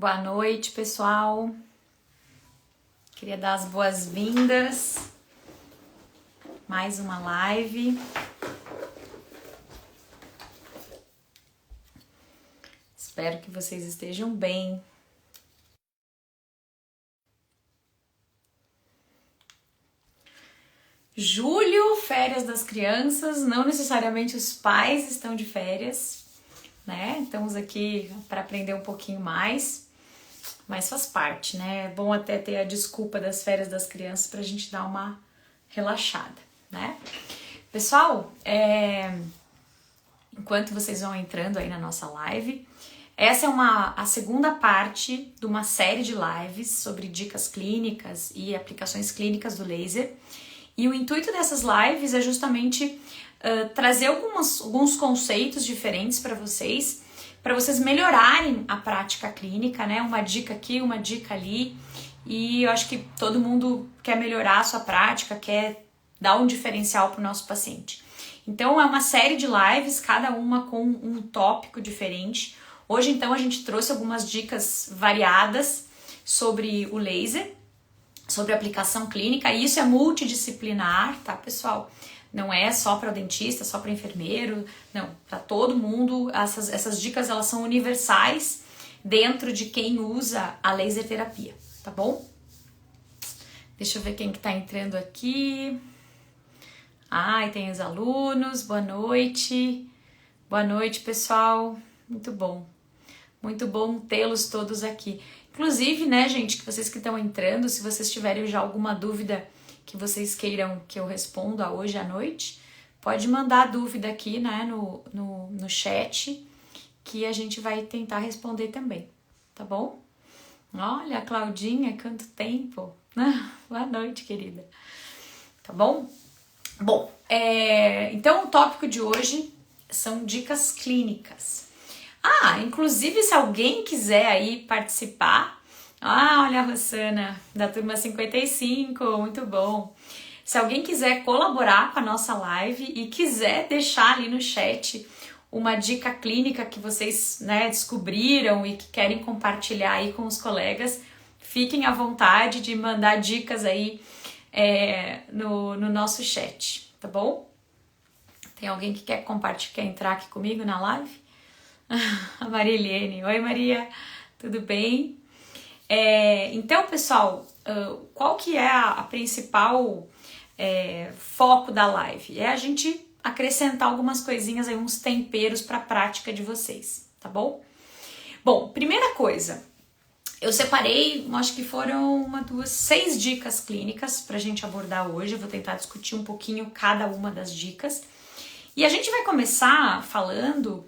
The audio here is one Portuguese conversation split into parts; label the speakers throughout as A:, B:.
A: Boa noite, pessoal. Queria dar as boas-vindas. Mais uma live. Espero que vocês estejam bem. Julho, férias das crianças. Não necessariamente os pais estão de férias, né? Estamos aqui para aprender um pouquinho mais. Mas faz parte, né? É bom até ter a desculpa das férias das crianças pra gente dar uma relaxada, né? Pessoal, enquanto vocês vão entrando aí na nossa live, essa é a segunda parte de uma série de lives sobre dicas clínicas e aplicações clínicas do laser. E o intuito dessas lives é justamente trazer alguns conceitos diferentes para vocês melhorarem a prática clínica, né? Uma dica aqui, uma dica ali. E eu acho que todo mundo quer melhorar a sua prática, quer dar um diferencial para o nosso paciente. Então é uma série de lives, cada uma com um tópico diferente. Hoje então a gente trouxe algumas dicas variadas sobre o laser, sobre a aplicação clínica. E isso é multidisciplinar, tá, pessoal? Não é só para o dentista, só para o enfermeiro, não, para todo mundo. Essas dicas elas são universais dentro de quem usa a laser terapia, tá bom? Deixa eu ver quem que tá entrando aqui. Ai, tem os alunos, boa noite. Boa noite, pessoal. Muito bom tê-los todos aqui. Inclusive, né, gente, que vocês que estão entrando, se vocês tiverem já alguma dúvida que vocês queiram que eu responda hoje à noite, pode mandar a dúvida aqui, né, no chat, que a gente vai tentar responder também, tá bom? Olha, a Claudinha, quanto tempo! Boa noite, querida. Tá bom? Bom, então o tópico de hoje são dicas clínicas. Inclusive, se alguém quiser aí participar... olha a Rosana, da turma 55, muito bom. Se alguém quiser colaborar com a nossa live e quiser deixar ali no chat uma dica clínica que vocês, né, descobriram e que querem compartilhar aí com os colegas, fiquem à vontade de mandar dicas aí no nosso chat, tá bom? Tem alguém que quer compartilhar, quer entrar aqui comigo na live? A Marilene. Oi, Maria, tudo bem? Então, pessoal, qual que é a principal foco da live? É a gente acrescentar algumas coisinhas aí, uns temperos para a prática de vocês, tá bom? Bom, primeira coisa, eu separei, acho que foram 6 dicas clínicas pra gente abordar hoje. Eu vou tentar discutir um pouquinho cada uma das dicas. E a gente vai começar falando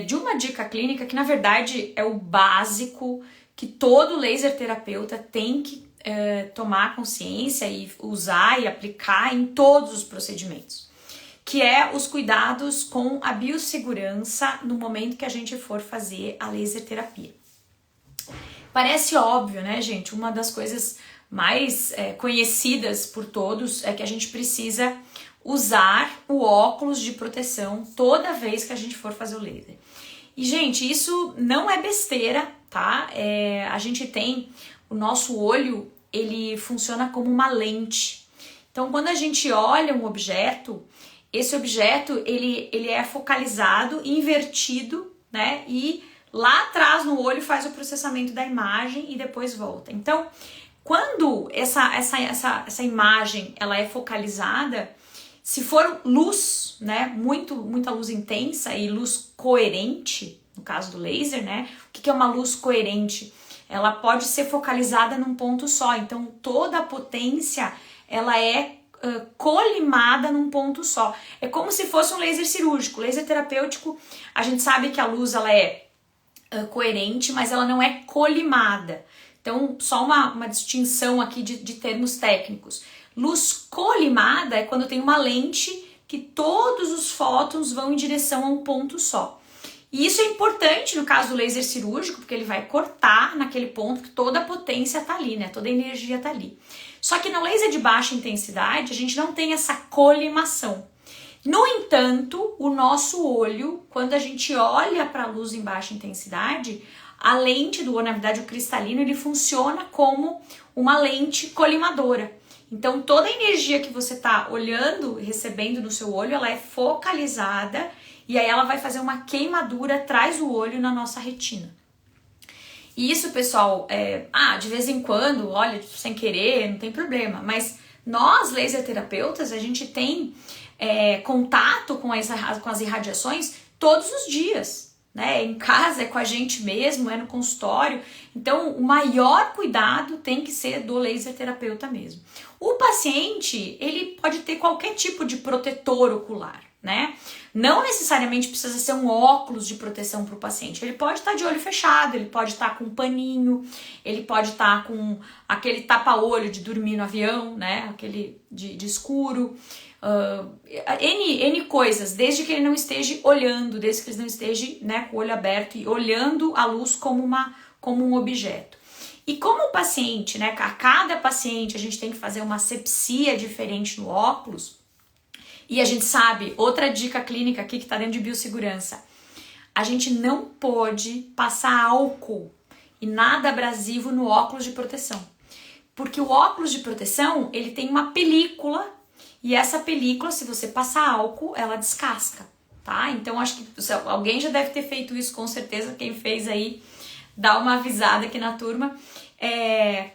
A: de uma dica clínica que, na verdade, é o básico que todo laser terapeuta tem que tomar consciência e usar e aplicar em todos os procedimentos, que é os cuidados com a biossegurança no momento que a gente for fazer a laser terapia. Parece óbvio, né, gente? Uma das coisas mais conhecidas por todos é que a gente precisa usar o óculos de proteção toda vez que a gente for fazer o laser. E, gente, isso não é besteira, tá? A gente tem o nosso olho, ele funciona como uma lente. Então, quando a gente olha um objeto, esse objeto ele é focalizado, invertido, né? E lá atrás no olho faz o processamento da imagem e depois volta. Então, quando essa imagem ela é focalizada, se for luz, né, muita luz intensa e luz coerente, no caso do laser, né, o que é uma luz coerente? Ela pode ser focalizada num ponto só, então toda a potência, ela é colimada num ponto só. É como se fosse um laser cirúrgico. Laser terapêutico, a gente sabe que a luz, ela é coerente, mas ela não é colimada. Então, só uma distinção aqui de termos técnicos. Luz colimada é quando tem uma lente que todos os fótons vão em direção a um ponto só. E isso é importante no caso do laser cirúrgico, porque ele vai cortar naquele ponto que toda a potência tá ali, né? Toda a energia tá ali. Só que no laser de baixa intensidade, a gente não tem essa colimação. No entanto, o nosso olho, quando a gente olha para a luz em baixa intensidade, a lente do olho, na verdade o cristalino, ele funciona como uma lente colimadora. Então toda a energia que você está olhando, recebendo no seu olho, ela é focalizada e aí ela vai fazer uma queimadura atrás do olho na nossa retina. E isso, pessoal, de vez em quando, olha, sem querer, não tem problema, mas nós, laser terapeutas, a gente tem contato com as irradiações todos os dias, né? Em casa, é com a gente mesmo, é no consultório. Então, o maior cuidado tem que ser do laser terapeuta mesmo. O paciente, ele pode ter qualquer tipo de protetor ocular, né? Não necessariamente precisa ser um óculos de proteção para o paciente. Ele pode estar de olho fechado, ele pode estar com um paninho, ele pode estar com aquele tapa-olho de dormir no avião, né? Aquele de escuro. N coisas, desde que ele não esteja olhando, desde que ele não esteja, né, com o olho aberto e olhando a luz como um objeto. E como o paciente, né, a cada paciente a gente tem que fazer uma asepsia diferente no óculos, e a gente sabe, outra dica clínica aqui que está dentro de biossegurança, a gente não pode passar álcool e nada abrasivo no óculos de proteção. Porque o óculos de proteção, ele tem uma película, e essa película, se você passar álcool, ela descasca, tá? Então, acho que alguém já deve ter feito isso, com certeza. Quem fez aí, dá uma avisada aqui na turma.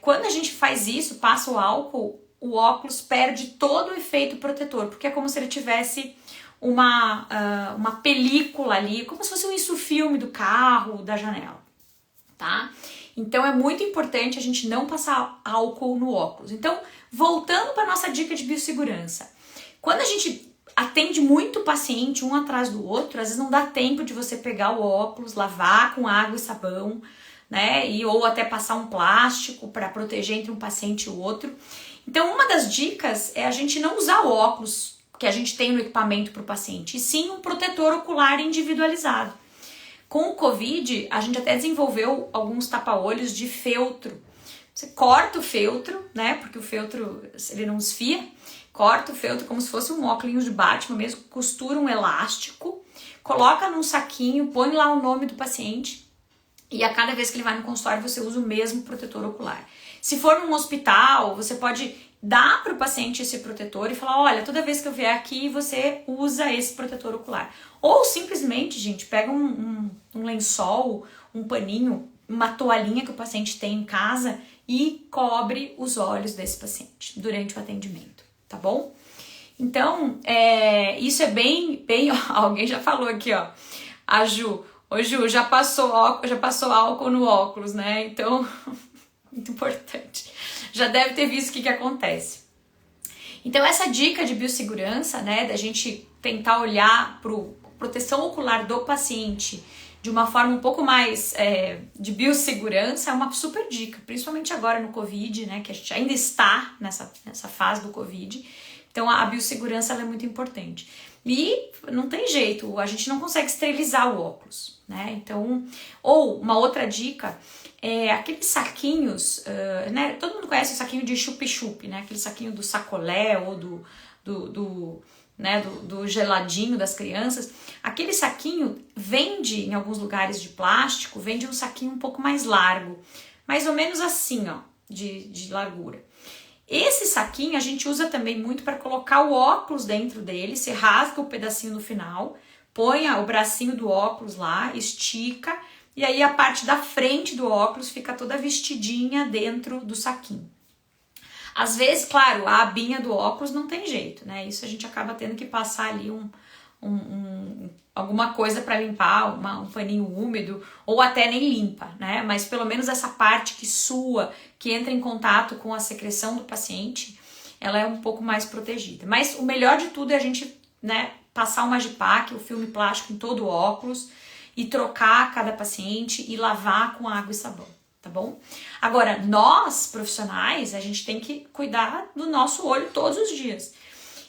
A: Quando a gente faz isso, passa o álcool, o óculos perde todo o efeito protetor, porque é como se ele tivesse uma película ali, como se fosse um insufilme do carro, da janela, tá? Então é muito importante a gente não passar álcool no óculos. Então, voltando para nossa dica de biossegurança, quando a gente atende muito paciente um atrás do outro, às vezes não dá tempo de você pegar o óculos, lavar com água e sabão, né? Ou até passar um plástico para proteger entre um paciente e o outro. Então, uma das dicas é a gente não usar o óculos que a gente tem no equipamento para o paciente, e sim um protetor ocular individualizado. Com o Covid, a gente até desenvolveu alguns tapa-olhos de feltro. Você corta o feltro, né? Porque o feltro, ele não desfia. Corta o feltro como se fosse um óculos de Batman mesmo, costura um elástico, coloca num saquinho, põe lá o nome do paciente e a cada vez que ele vai no consultório você usa o mesmo protetor ocular. Se for num hospital, você pode dar para o paciente esse protetor e falar, olha, toda vez que eu vier aqui, você usa esse protetor ocular. Ou simplesmente, gente, pega um lençol, um paninho, uma toalhinha que o paciente tem em casa e cobre os olhos desse paciente durante o atendimento, tá bom? Então, isso é bem, alguém já falou aqui, ó, a Ju, ô Ju, já passou álcool no óculos, né? Então, muito importante. Já deve ter visto o que acontece. Então, essa dica de biossegurança, né, da gente tentar olhar para a proteção ocular do paciente de uma forma um pouco mais de biossegurança, é uma super dica, principalmente agora no Covid, né, que a gente ainda está nessa fase do Covid. Então, a biossegurança ela é muito importante. E não tem jeito, a gente não consegue esterilizar o óculos, né? Então, ou uma outra dica é aqueles saquinhos, né? Todo mundo conhece o saquinho de chup-chup, né? Aquele saquinho do sacolé ou do geladinho das crianças. Aquele saquinho vende em alguns lugares de plástico, vende um saquinho um pouco mais largo, mais ou menos assim, ó, de largura. Esse saquinho a gente usa também muito para colocar o óculos dentro dele, você rasga o pedacinho no final, põe o bracinho do óculos lá, estica, e aí a parte da frente do óculos fica toda vestidinha dentro do saquinho. Às vezes, claro, a abinha do óculos não tem jeito, né? Isso a gente acaba tendo que passar ali alguma coisa para limpar, um paninho úmido, ou até nem limpa, né? Mas pelo menos essa parte que sua, que entra em contato com a secreção do paciente, ela é um pouco mais protegida. Mas o melhor de tudo é a gente, né, passar o Magipac, o filme plástico em todo o óculos, e trocar cada paciente e lavar com água e sabão, tá bom? Agora, nós, profissionais, a gente tem que cuidar do nosso olho todos os dias.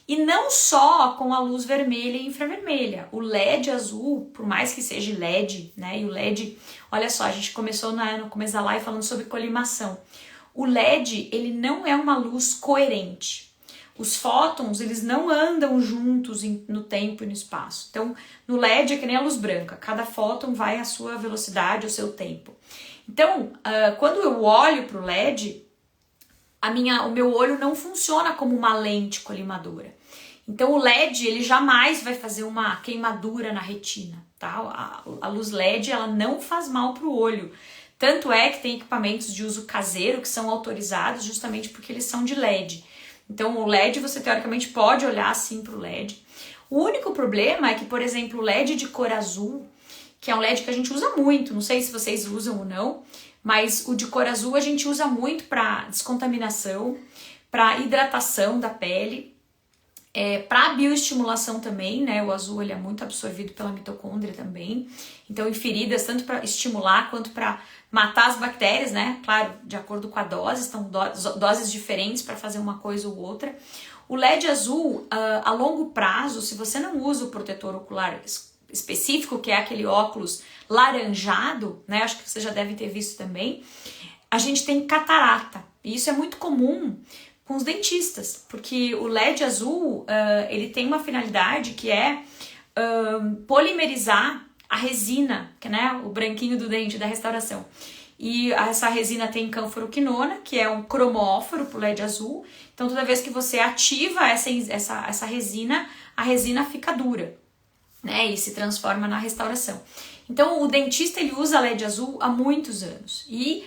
A: E não só com a luz vermelha e infravermelha. O LED azul, por mais que seja LED, né? E o LED, olha só, a gente começou no começo da live falando sobre colimação. O LED, ele não é uma luz coerente. Os fótons, eles não andam juntos no tempo e no espaço. Então, no LED é que nem a luz branca. Cada fóton vai à sua velocidade, ao seu tempo. Então, quando eu olho para o LED, o meu olho não funciona como uma lente colimadora. Então, o LED, ele jamais vai fazer uma queimadura na retina, tá? A luz LED, ela não faz mal para o olho. Tanto é que tem equipamentos de uso caseiro que são autorizados justamente porque eles são de LED. Então, o LED, você teoricamente pode olhar assim para o LED. O único problema é que, por exemplo, o LED de cor azul, que é um LED que a gente usa muito, não sei se vocês usam ou não, mas o de cor azul a gente usa muito para descontaminação, para hidratação da pele, para bioestimulação também, né? O azul ele é muito absorvido pela mitocôndria também. Então, em feridas, tanto para estimular quanto para matar as bactérias, né? Claro, de acordo com a dose, estão doses diferentes para fazer uma coisa ou outra. O LED azul, a longo prazo, se você não usa o protetor ocular específico, que é aquele óculos laranjado, né? Acho que você já deve ter visto também. A gente tem catarata. E isso é muito comum com os dentistas, porque o LED azul, ele tem uma finalidade que é polimerizar a resina, que, né, o branquinho do dente da restauração. E essa resina tem canforoquinona, que é um cromóforo pro LED azul. Então, toda vez que você ativa essa resina, a resina fica dura, né, e se transforma na restauração. Então, o dentista, ele usa LED azul há muitos anos. E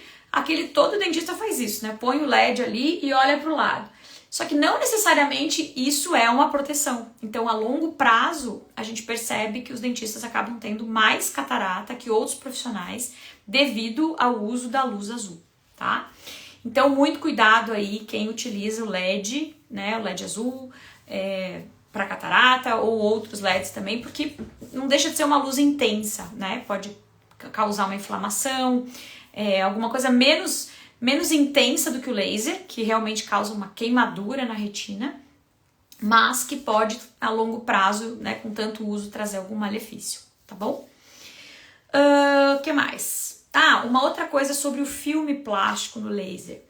A: todo dentista faz isso, né? Põe o LED ali e olha para o lado. Só que não necessariamente isso é uma proteção. Então, a longo prazo, a gente percebe que os dentistas acabam tendo mais catarata que outros profissionais devido ao uso da luz azul, tá? Então, muito cuidado aí quem utiliza o LED, né? O LED azul, para catarata ou outros LEDs também, porque não deixa de ser uma luz intensa, né? Pode causar uma inflamação, alguma coisa menos intensa do que o laser, que realmente causa uma queimadura na retina, mas que pode, a longo prazo, né, com tanto uso, trazer algum malefício, tá bom? O que mais? Uma outra coisa sobre o filme plástico no laser.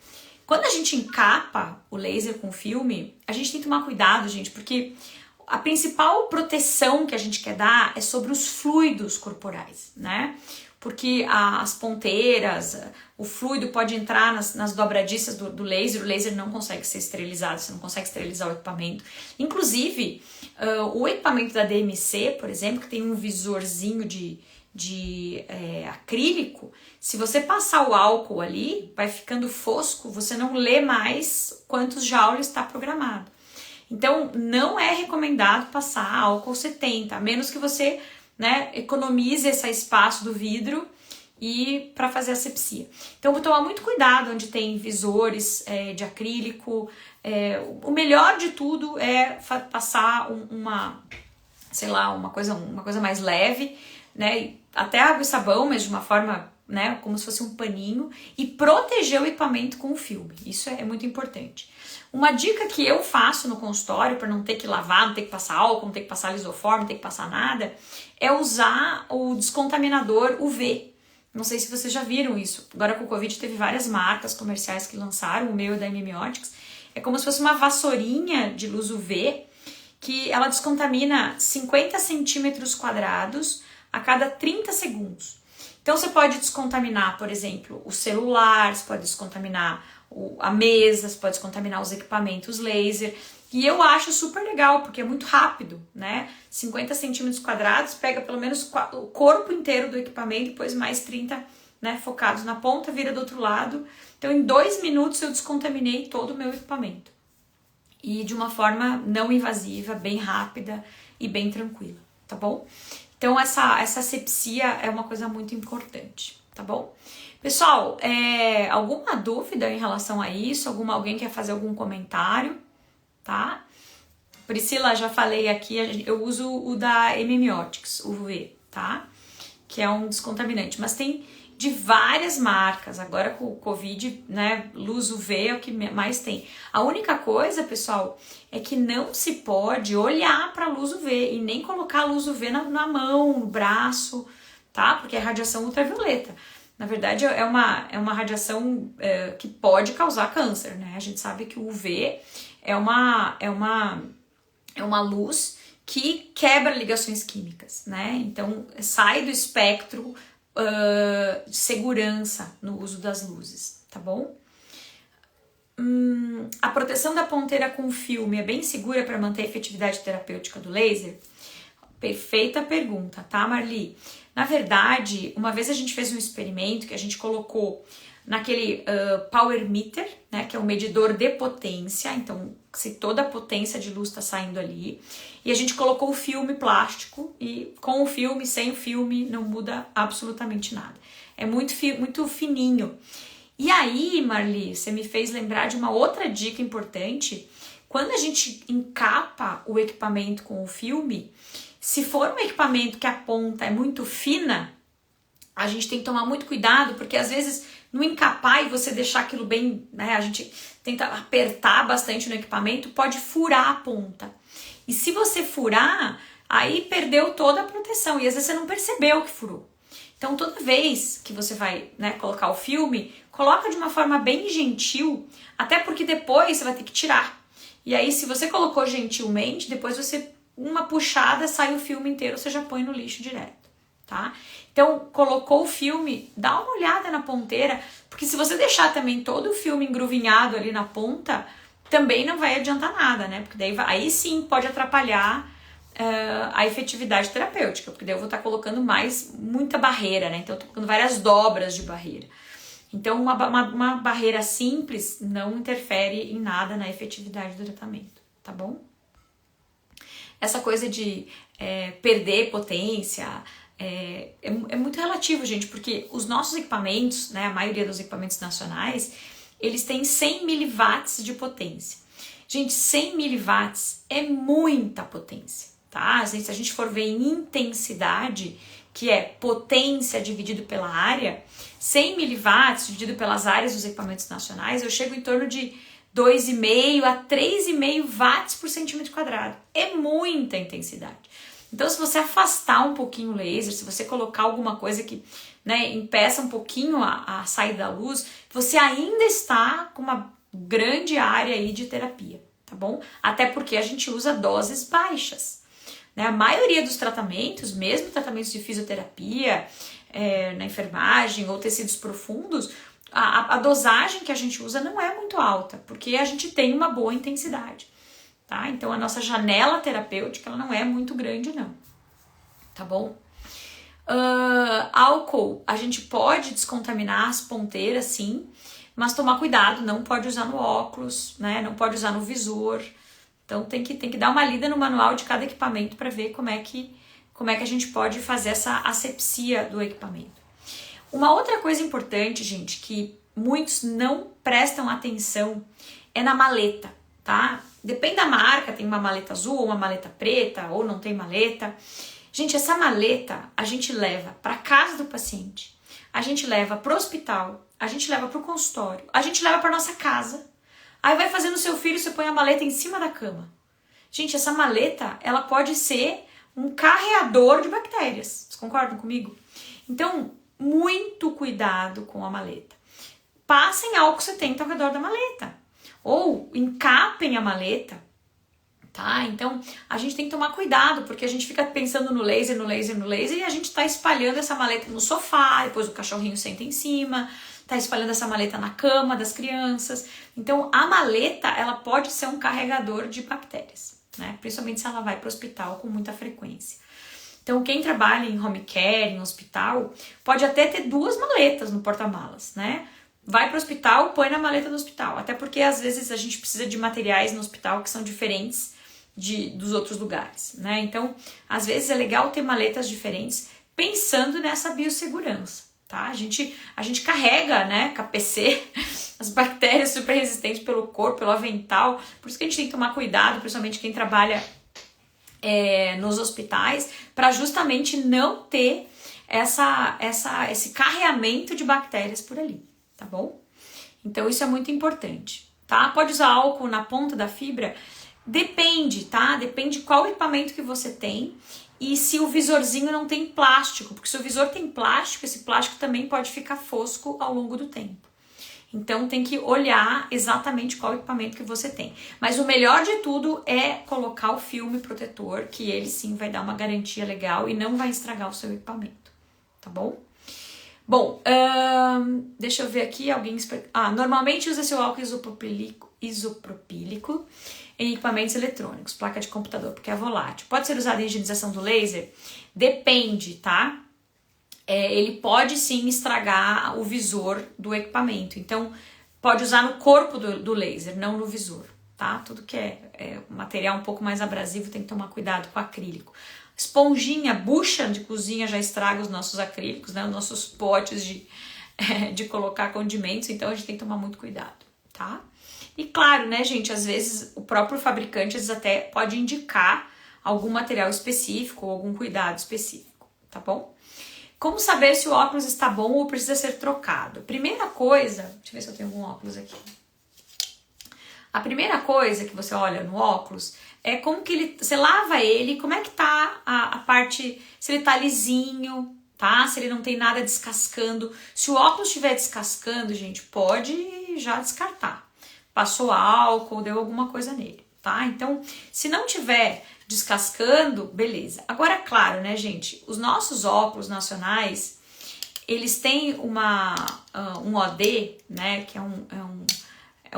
A: Quando a gente encapa o laser com filme, a gente tem que tomar cuidado, gente, porque a principal proteção que a gente quer dar é sobre os fluidos corporais, né? Porque as ponteiras, o fluido pode entrar nas dobradiças do laser, o laser não consegue ser esterilizado, você não consegue esterilizar o equipamento. Inclusive, o equipamento da DMC, por exemplo, que tem um visorzinho de acrílico, se você passar o álcool ali, vai ficando fosco, você não lê mais quantos joules está programado. Então, não é recomendado passar álcool 70, a menos que você, né, economize esse espaço do vidro e para fazer asepsia. Então, vou tomar muito cuidado onde tem visores de acrílico. O melhor de tudo é passar uma coisa mais leve, né, até água e sabão, mas de uma forma, né, como se fosse um paninho, e proteger o equipamento com o filme. Isso é muito importante. Uma dica que eu faço no consultório para não ter que lavar, não ter que passar álcool, não ter que passar lisoforme, não ter que passar nada, é usar o descontaminador UV. Não sei se vocês já viram isso. Agora com o Covid teve várias marcas comerciais que lançaram, o meu e da MMOtics. É como se fosse uma vassourinha de luz UV que ela descontamina 50 centímetros quadrados a cada 30 segundos. Então você pode descontaminar, por exemplo, o celular, você pode descontaminar a mesa, você pode descontaminar os equipamentos laser. E eu acho super legal, porque é muito rápido, né? 50 centímetros quadrados, pega pelo menos o corpo inteiro do equipamento, depois mais 30, né, focados na ponta, vira do outro lado. Então, em 2 minutos eu descontaminei todo o meu equipamento. E de uma forma não invasiva, bem rápida e bem tranquila, tá bom? Então, essa asepsia é uma coisa muito importante, tá bom? Pessoal, alguma dúvida em relação a isso? Alguém quer fazer algum comentário? Tá? Priscila, já falei aqui, eu uso o da MMOtics, o UV, tá? Que é um descontaminante, mas tem de várias marcas. Agora com o Covid, né, luz UV é o que mais tem. A única coisa, pessoal, é que não se pode olhar para a luz UV e nem colocar a luz UV na mão, no braço, tá? Porque é radiação ultravioleta. Na verdade, é uma radiação que pode causar câncer, né? A gente sabe que o UV é uma luz que quebra ligações químicas, né? Então sai do espectro de segurança no uso das luzes, tá bom? A proteção da ponteira com filme é bem segura para manter a efetividade terapêutica do laser? Perfeita pergunta, tá, Marli? Na verdade, uma vez a gente fez um experimento que a gente colocou naquele power meter, né, que é um medidor de potência, então se toda a potência de luz está saindo ali, e a gente colocou o filme plástico, e com o filme, sem o filme, não muda absolutamente nada. É muito fininho. E aí, Marli, você me fez lembrar de uma outra dica importante. Quando a gente encapa o equipamento com o filme, se for um equipamento que a ponta é muito fina, a gente tem que tomar muito cuidado, porque às vezes no encapar e você deixar aquilo bem, né, a gente tenta apertar bastante no equipamento, pode furar a ponta. E se você furar, aí perdeu toda a proteção e às vezes você não percebeu que furou. Então toda vez que você vai, né, colocar o filme, coloca de uma forma bem gentil, até porque depois você vai ter que tirar. E aí se você colocou gentilmente, depois você, uma puxada, sai o filme inteiro, você já põe no lixo direto, tá? Então colocou o filme, dá uma olhada na ponteira, porque se você deixar também todo o filme engruvinhado ali na ponta, também não vai adiantar nada, né? Porque daí aí sim pode atrapalhar a efetividade terapêutica, porque daí eu vou estar colocando muita barreira, né? Então eu tô colocando várias dobras de barreira. Então uma barreira simples não interfere em nada na efetividade do tratamento, tá bom? Essa coisa de perder potência é muito relativo, gente, porque os nossos equipamentos, né, a maioria dos equipamentos nacionais, eles têm 100 miliwatts de potência. Gente, 100 miliwatts é muita potência, tá? Se a gente for ver em intensidade, que é potência dividido pela área, 100 miliwatts dividido pelas áreas dos equipamentos nacionais, eu chego em torno de 2,5 a 3,5 watts por centímetro quadrado. É muita intensidade. Então, se você afastar um pouquinho o laser, se você colocar alguma coisa que, né, impeça um pouquinho a saída da luz, você ainda está com uma grande área aí de terapia, tá bom? Até porque a gente usa doses baixas, né? A maioria dos tratamentos, mesmo tratamentos de fisioterapia, na enfermagem ou tecidos profundos, a dosagem que a gente usa não é muito alta, porque a gente tem uma boa intensidade, tá? Então a nossa janela terapêutica ela não é muito grande não, tá bom? Álcool, a gente pode descontaminar as ponteiras sim, mas tomar cuidado, não pode usar no óculos, né? Não pode usar no visor. Então tem que dar uma lida no manual de cada equipamento para ver como é que a gente pode fazer essa asepsia do equipamento. Uma outra coisa importante, gente, que muitos não prestam atenção é na maleta, tá? Depende da marca, tem uma maleta azul, uma maleta preta, ou não tem maleta. Gente, essa maleta a gente leva para casa do paciente, a gente leva para o hospital, a gente leva para o consultório, a gente leva para nossa casa. Aí vai fazer no seu filho, você põe a maleta em cima da cama. Gente, essa maleta, ela pode ser um carreador de bactérias. Vocês concordam comigo? Então, muito cuidado com a maleta. Passem álcool 70 ao redor da maleta. Ou encapem a maleta, tá? Então, a gente tem que tomar cuidado, porque a gente fica pensando no laser, e a gente tá espalhando essa maleta no sofá, depois o cachorrinho senta em cima, tá espalhando essa maleta na cama das crianças. Então, a maleta, ela pode ser um carregador de bactérias, né? Principalmente se ela vai para o hospital com muita frequência. Então, quem trabalha em home care, em hospital, pode até ter 2 maletas no porta-malas, né? Vai para o hospital, põe na maleta do hospital. Até porque, às vezes, a gente precisa de materiais no hospital que são diferentes dos outros lugares, né? Então, às vezes, é legal ter maletas diferentes pensando nessa biossegurança, tá? A gente carrega, né, KPC, as bactérias super resistentes pelo corpo, pelo avental. Por isso que a gente tem que tomar cuidado, principalmente quem trabalha nos hospitais, para justamente não ter esse carreamento de bactérias por ali, tá bom? Então isso é muito importante, tá? Pode usar álcool na ponta da fibra? Depende, tá? Depende qual equipamento que você tem e se o visorzinho não tem plástico, porque se o visor tem plástico, esse plástico também pode ficar fosco ao longo do tempo. Então tem que olhar exatamente qual equipamento que você tem. Mas o melhor de tudo é colocar o filme protetor, que ele sim vai dar uma garantia legal e não vai estragar o seu equipamento, tá bom? Bom, deixa eu ver aqui, normalmente usa-se o álcool isopropílico em equipamentos eletrônicos, placa de computador, porque é volátil. Pode ser usado em higienização do laser? Depende, tá? Ele pode sim estragar o visor do equipamento. Então, pode usar no corpo do laser, não no visor, tá? Tudo que é material um pouco mais abrasivo tem que tomar cuidado com acrílico. Esponjinha, bucha de cozinha já estraga os nossos acrílicos, né? Os nossos potes de colocar condimentos, então a gente tem que tomar muito cuidado, tá? E claro, né, gente, às vezes o próprio fabricante até pode indicar algum material específico ou algum cuidado específico, tá bom? Como saber se o óculos está bom ou precisa ser trocado? Primeira coisa, deixa eu ver se eu tenho algum óculos aqui. A primeira coisa que você olha no óculos é como que você lava ele, como é que tá a parte, se ele tá lisinho, tá? Se ele não tem nada descascando. Se o óculos estiver descascando, gente, pode já descartar. Passou álcool, deu alguma coisa nele, tá? Então, se não tiver descascando, beleza. Agora, claro, né, gente, os nossos óculos nacionais, eles têm um OD, né, que é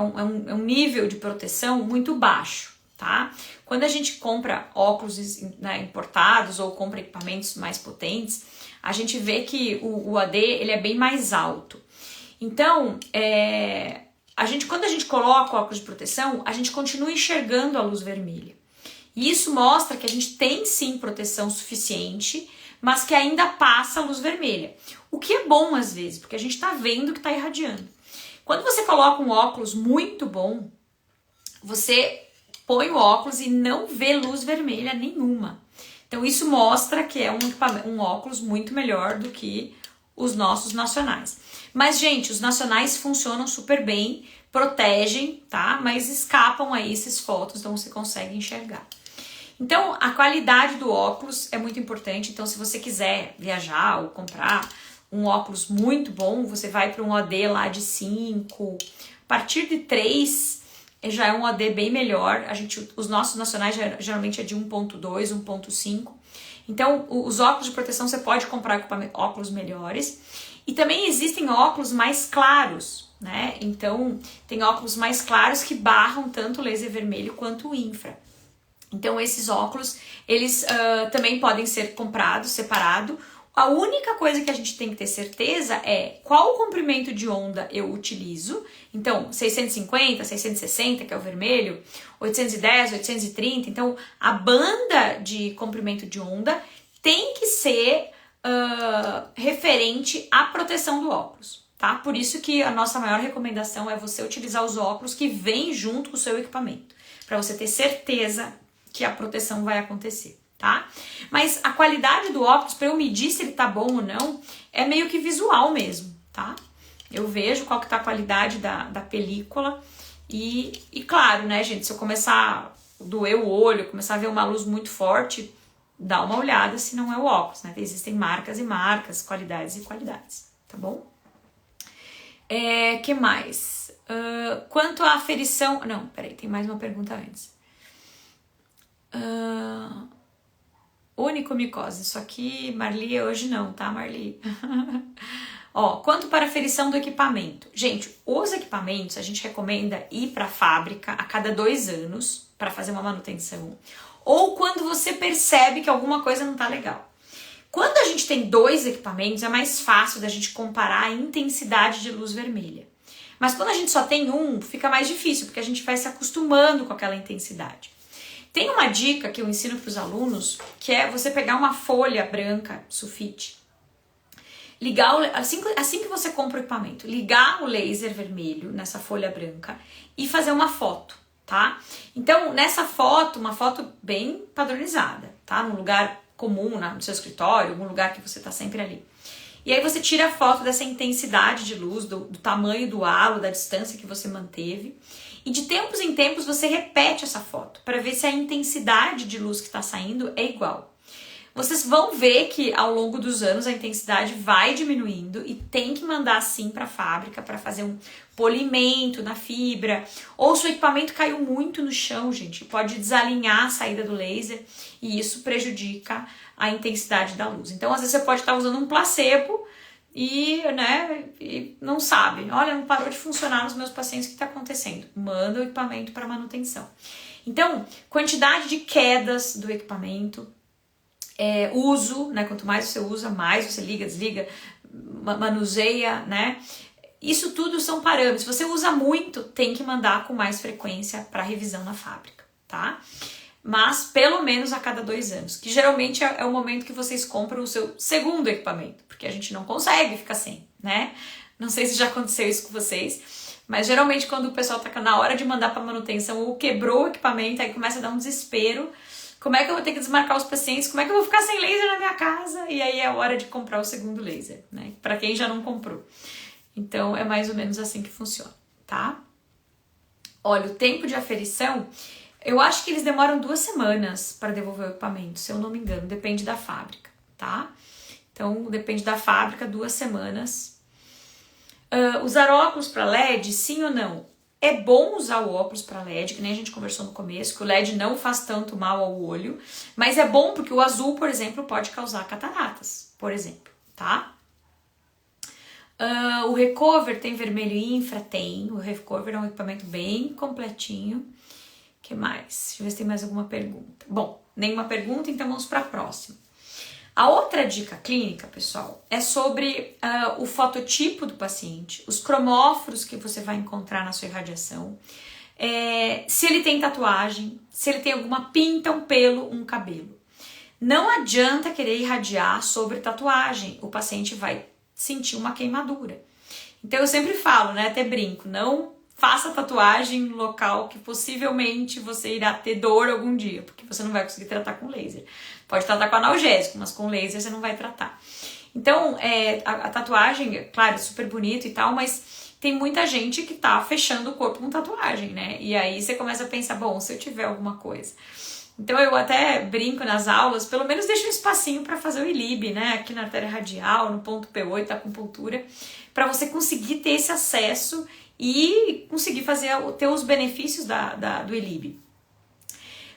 A: um nível de proteção muito baixo, tá? Quando a gente compra óculos, né, importados ou compra equipamentos mais potentes, a gente vê que o OD, ele é bem mais alto. Então, quando a gente coloca o óculos de proteção, a gente continua enxergando a luz vermelha. E isso mostra que a gente tem sim proteção suficiente, mas que ainda passa a luz vermelha. O que é bom às vezes, porque a gente está vendo que está irradiando. Quando você coloca um óculos muito bom, você põe o óculos e não vê luz vermelha nenhuma. Então isso mostra que é um óculos muito melhor do que os nossos nacionais. Mas, gente, os nacionais funcionam super bem, protegem, tá? Mas escapam aí esses fótons, então você consegue enxergar. Então, a qualidade do óculos é muito importante. Então, se você quiser viajar ou comprar um óculos muito bom, você vai para um OD lá de 5, a partir de 3 já é um OD bem melhor. Os nossos nacionais geralmente é de 1.2, 1.5. Então, os óculos de proteção você pode comprar óculos melhores. E também existem óculos mais claros, né? Então, tem óculos mais claros que barram tanto o laser vermelho quanto o infra. Então, esses óculos, eles também podem ser comprados separado. A única coisa que a gente tem que ter certeza é qual comprimento de onda eu utilizo. Então, 650, 660, que é o vermelho, 810, 830. Então, a banda de comprimento de onda tem que ser referente à proteção do óculos, tá? Por isso que a nossa maior recomendação é você utilizar os óculos que vêm junto com o seu equipamento, para você ter certeza que a proteção vai acontecer, tá? Mas a qualidade do óculos, para eu medir se ele tá bom ou não, é meio que visual mesmo, tá? Eu vejo qual que tá a qualidade da película e claro, né, gente, se eu começar a doer o olho, começar a ver uma luz muito forte, dá uma olhada se não é o óculos, né? Existem marcas e marcas, qualidades e qualidades, tá bom? Que mais? Quanto à aferição... Não, peraí, tem mais uma pergunta antes. Onicomicose, isso aqui, Marli, hoje não, tá, Marli? Ó, quanto para a aferição do equipamento? Gente, os equipamentos a gente recomenda ir para a fábrica a cada 2 anos para fazer uma manutenção, ou quando você percebe que alguma coisa não tá legal. Quando a gente tem 2 equipamentos, é mais fácil da gente comparar a intensidade de luz vermelha. Mas quando a gente só tem um, fica mais difícil, porque a gente vai se acostumando com aquela intensidade. Tem uma dica que eu ensino para os alunos, que é você pegar uma folha branca, sulfite, ligar assim que você compra o equipamento, ligar o laser vermelho nessa folha branca e fazer uma foto, tá? Então, nessa foto, uma foto bem padronizada, tá? Num lugar comum, no seu escritório, algum lugar que você tá sempre ali. E aí você tira a foto dessa intensidade de luz, do tamanho do halo, da distância que você manteve. E de tempos em tempos você repete essa foto para ver se a intensidade de luz que está saindo é igual. vocês vão ver que ao longo dos anos a intensidade vai diminuindo e tem que mandar sim para a fábrica para fazer um polimento na fibra. Ou se o equipamento caiu muito no chão, gente, pode desalinhar a saída do laser e isso prejudica a intensidade da luz. Então, às vezes você pode estar usando um placebo e não sabe. Olha, não parou de funcionar nos meus pacientes, o que está acontecendo? Manda o equipamento para manutenção. Então, quantidade de quedas do equipamento, uso, né? Quanto mais você usa, mais você liga, desliga, manuseia, né? Isso tudo são parâmetros. Se você usa muito, tem que mandar com mais frequência para revisão na fábrica, tá? Mas pelo menos a cada 2 anos, que geralmente é o momento que vocês compram o seu segundo equipamento, porque a gente não consegue ficar sem, né? Não sei se já aconteceu isso com vocês, mas geralmente quando o pessoal tá na hora de mandar para manutenção ou quebrou o equipamento, aí começa a dar um desespero. Como é que eu vou ter que desmarcar os pacientes? Como é que eu vou ficar sem laser na minha casa? E aí é a hora de comprar o segundo laser, né? Para quem já não comprou. Então é mais ou menos assim que funciona, tá? Olha, o tempo de aferição, eu acho que eles demoram 2 semanas para devolver o equipamento, se eu não me engano, depende da fábrica, tá? Então depende da fábrica, 2 semanas. Usar óculos para LED, sim ou não? É bom usar o óculos para LED, que nem a gente conversou no começo, que o LED não faz tanto mal ao olho, mas é bom porque o azul, por exemplo, pode causar cataratas, por exemplo, tá? O Recover tem vermelho e infra? Tem. O Recover é um equipamento bem completinho. O que mais? Deixa eu ver se tem mais alguma pergunta. Bom, nenhuma pergunta, então vamos para a próxima. A outra dica clínica, pessoal, é sobre o fototipo do paciente, os cromóforos que você vai encontrar na sua irradiação, se ele tem tatuagem, se ele tem alguma pinta, um pelo, um cabelo. Não adianta querer irradiar sobre tatuagem, o paciente vai sentir uma queimadura. Então eu sempre falo, né, até brinco, não faça tatuagem no local que possivelmente você irá ter dor algum dia, porque você não vai conseguir tratar com laser. Pode tratar com analgésico, mas com laser você não vai tratar. Então, a tatuagem, claro, é super bonito e tal, mas tem muita gente que tá fechando o corpo com tatuagem, né? E aí você começa a pensar, bom, se eu tiver alguma coisa. Então eu até brinco nas aulas, pelo menos deixo um espacinho para fazer o ILIB, né? Aqui na artéria radial, no ponto P8, da acupuntura, para você conseguir ter esse acesso e conseguir ter os benefícios do ILIB.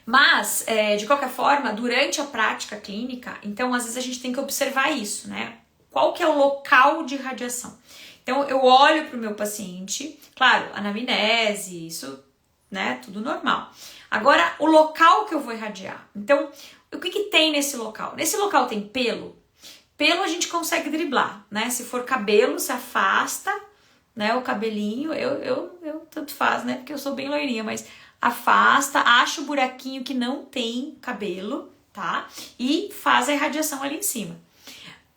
A: Mas, de qualquer forma, durante a prática clínica, então às vezes a gente tem que observar isso, né? Qual que é o local de radiação? Então eu olho para o meu paciente, claro, anamnese, isso, né? Tudo normal. Agora, o local que eu vou irradiar. Então, o que tem nesse local? Nesse local tem pelo? Pelo a gente consegue driblar, né? Se for cabelo, se afasta, né? O cabelinho, eu tanto faz, né? Porque eu sou bem loirinha, mas afasta, acha o buraquinho que não tem cabelo, tá? E faz a irradiação ali em cima,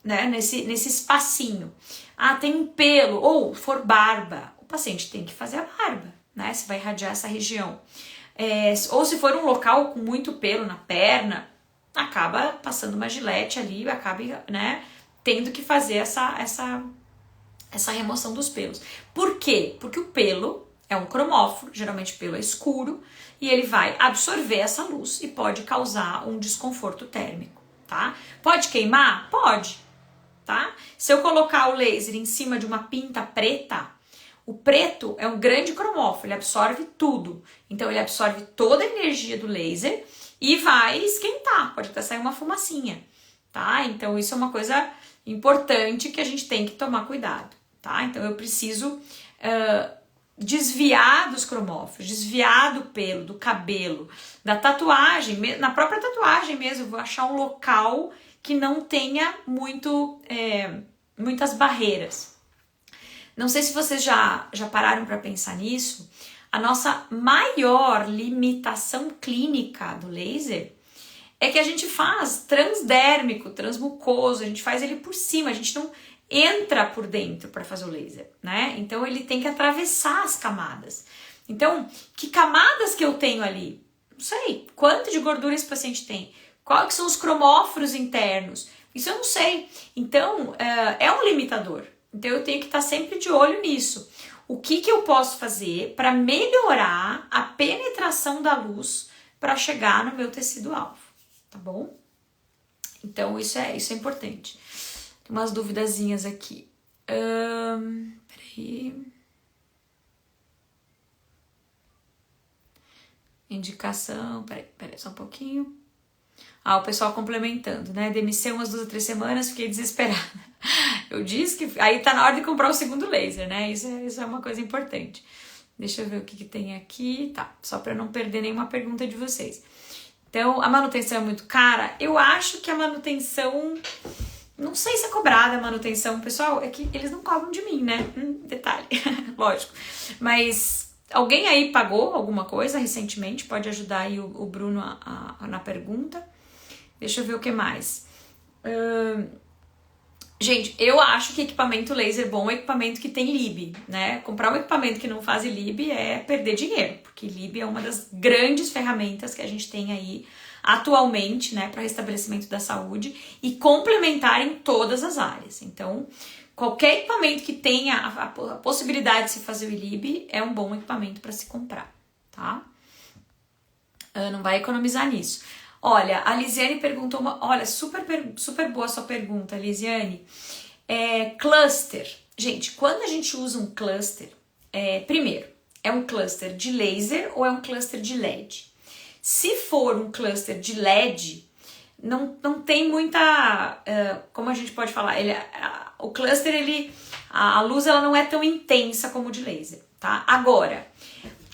A: né? Nesse espacinho. Ah, tem um pelo, ou for barba, o paciente tem que fazer a barba, né? Se vai irradiar essa região. Ou se for um local com muito pelo na perna, acaba passando uma gilete ali, acaba, né, tendo que fazer essa remoção dos pelos. Por quê? Porque o pelo é um cromóforo, geralmente o pelo é escuro, e ele vai absorver essa luz e pode causar um desconforto térmico, tá? Pode queimar? Pode, tá? Se eu colocar o laser em cima de uma pinta preta, o preto é um grande cromóforo, ele absorve tudo. Então ele absorve toda a energia do laser e vai esquentar, pode até sair uma fumacinha, tá? Então isso é uma coisa importante que a gente tem que tomar cuidado, tá? Então eu preciso desviar dos cromóforos, desviar do pelo, do cabelo, da tatuagem, na própria tatuagem mesmo, eu vou achar um local que não tenha muitas barreiras. Não sei se vocês já pararam para pensar nisso, a nossa maior limitação clínica do laser é que a gente faz transdérmico, transmucoso, a gente faz ele por cima, a gente não entra por dentro para fazer o laser, né? Então ele tem que atravessar as camadas. Então, que camadas que eu tenho ali? Não sei. Quanto de gordura esse paciente tem? Quais são os cromóforos internos? Isso eu não sei. Então, é um limitador. Então eu tenho que estar sempre de olho nisso. O que eu posso fazer para melhorar a penetração da luz para chegar no meu tecido-alvo, tá bom? Então, isso é importante. Tem umas duvidazinhas aqui. Peraí. Indicação, peraí, só um pouquinho. O pessoal complementando, né? DMC umas 2 a 3 semanas, fiquei desesperada. Eu disse que aí tá na hora de comprar o segundo laser, né? Isso é uma coisa importante. Deixa eu ver o que tem aqui. Tá, só para não perder nenhuma pergunta de vocês. Então, a manutenção é muito cara? Eu acho que a manutenção... Não sei se é cobrada a manutenção, pessoal. É que eles não cobram de mim, né? Detalhe, lógico. Mas alguém aí pagou alguma coisa recentemente? Pode ajudar aí o Bruno na pergunta. Deixa eu ver o que mais. Gente, eu acho que equipamento laser bom é equipamento que tem LIB, né? Comprar um equipamento que não faz LIB é perder dinheiro, porque LIB é uma das grandes ferramentas que a gente tem aí atualmente, né, para restabelecimento da saúde e complementar em todas as áreas. Então, qualquer equipamento que tenha a possibilidade de se fazer o LIB é um bom equipamento para se comprar, tá? Não vai economizar nisso. Olha, a Lisiane perguntou olha, super boa a sua pergunta, Lisiane. Cluster. Gente, quando a gente usa um cluster, primeiro, é um cluster de laser ou é um cluster de LED? Se for um cluster de LED, não tem muita, como a gente pode falar, o cluster, a luz ela não é tão intensa como o de laser, tá? Agora,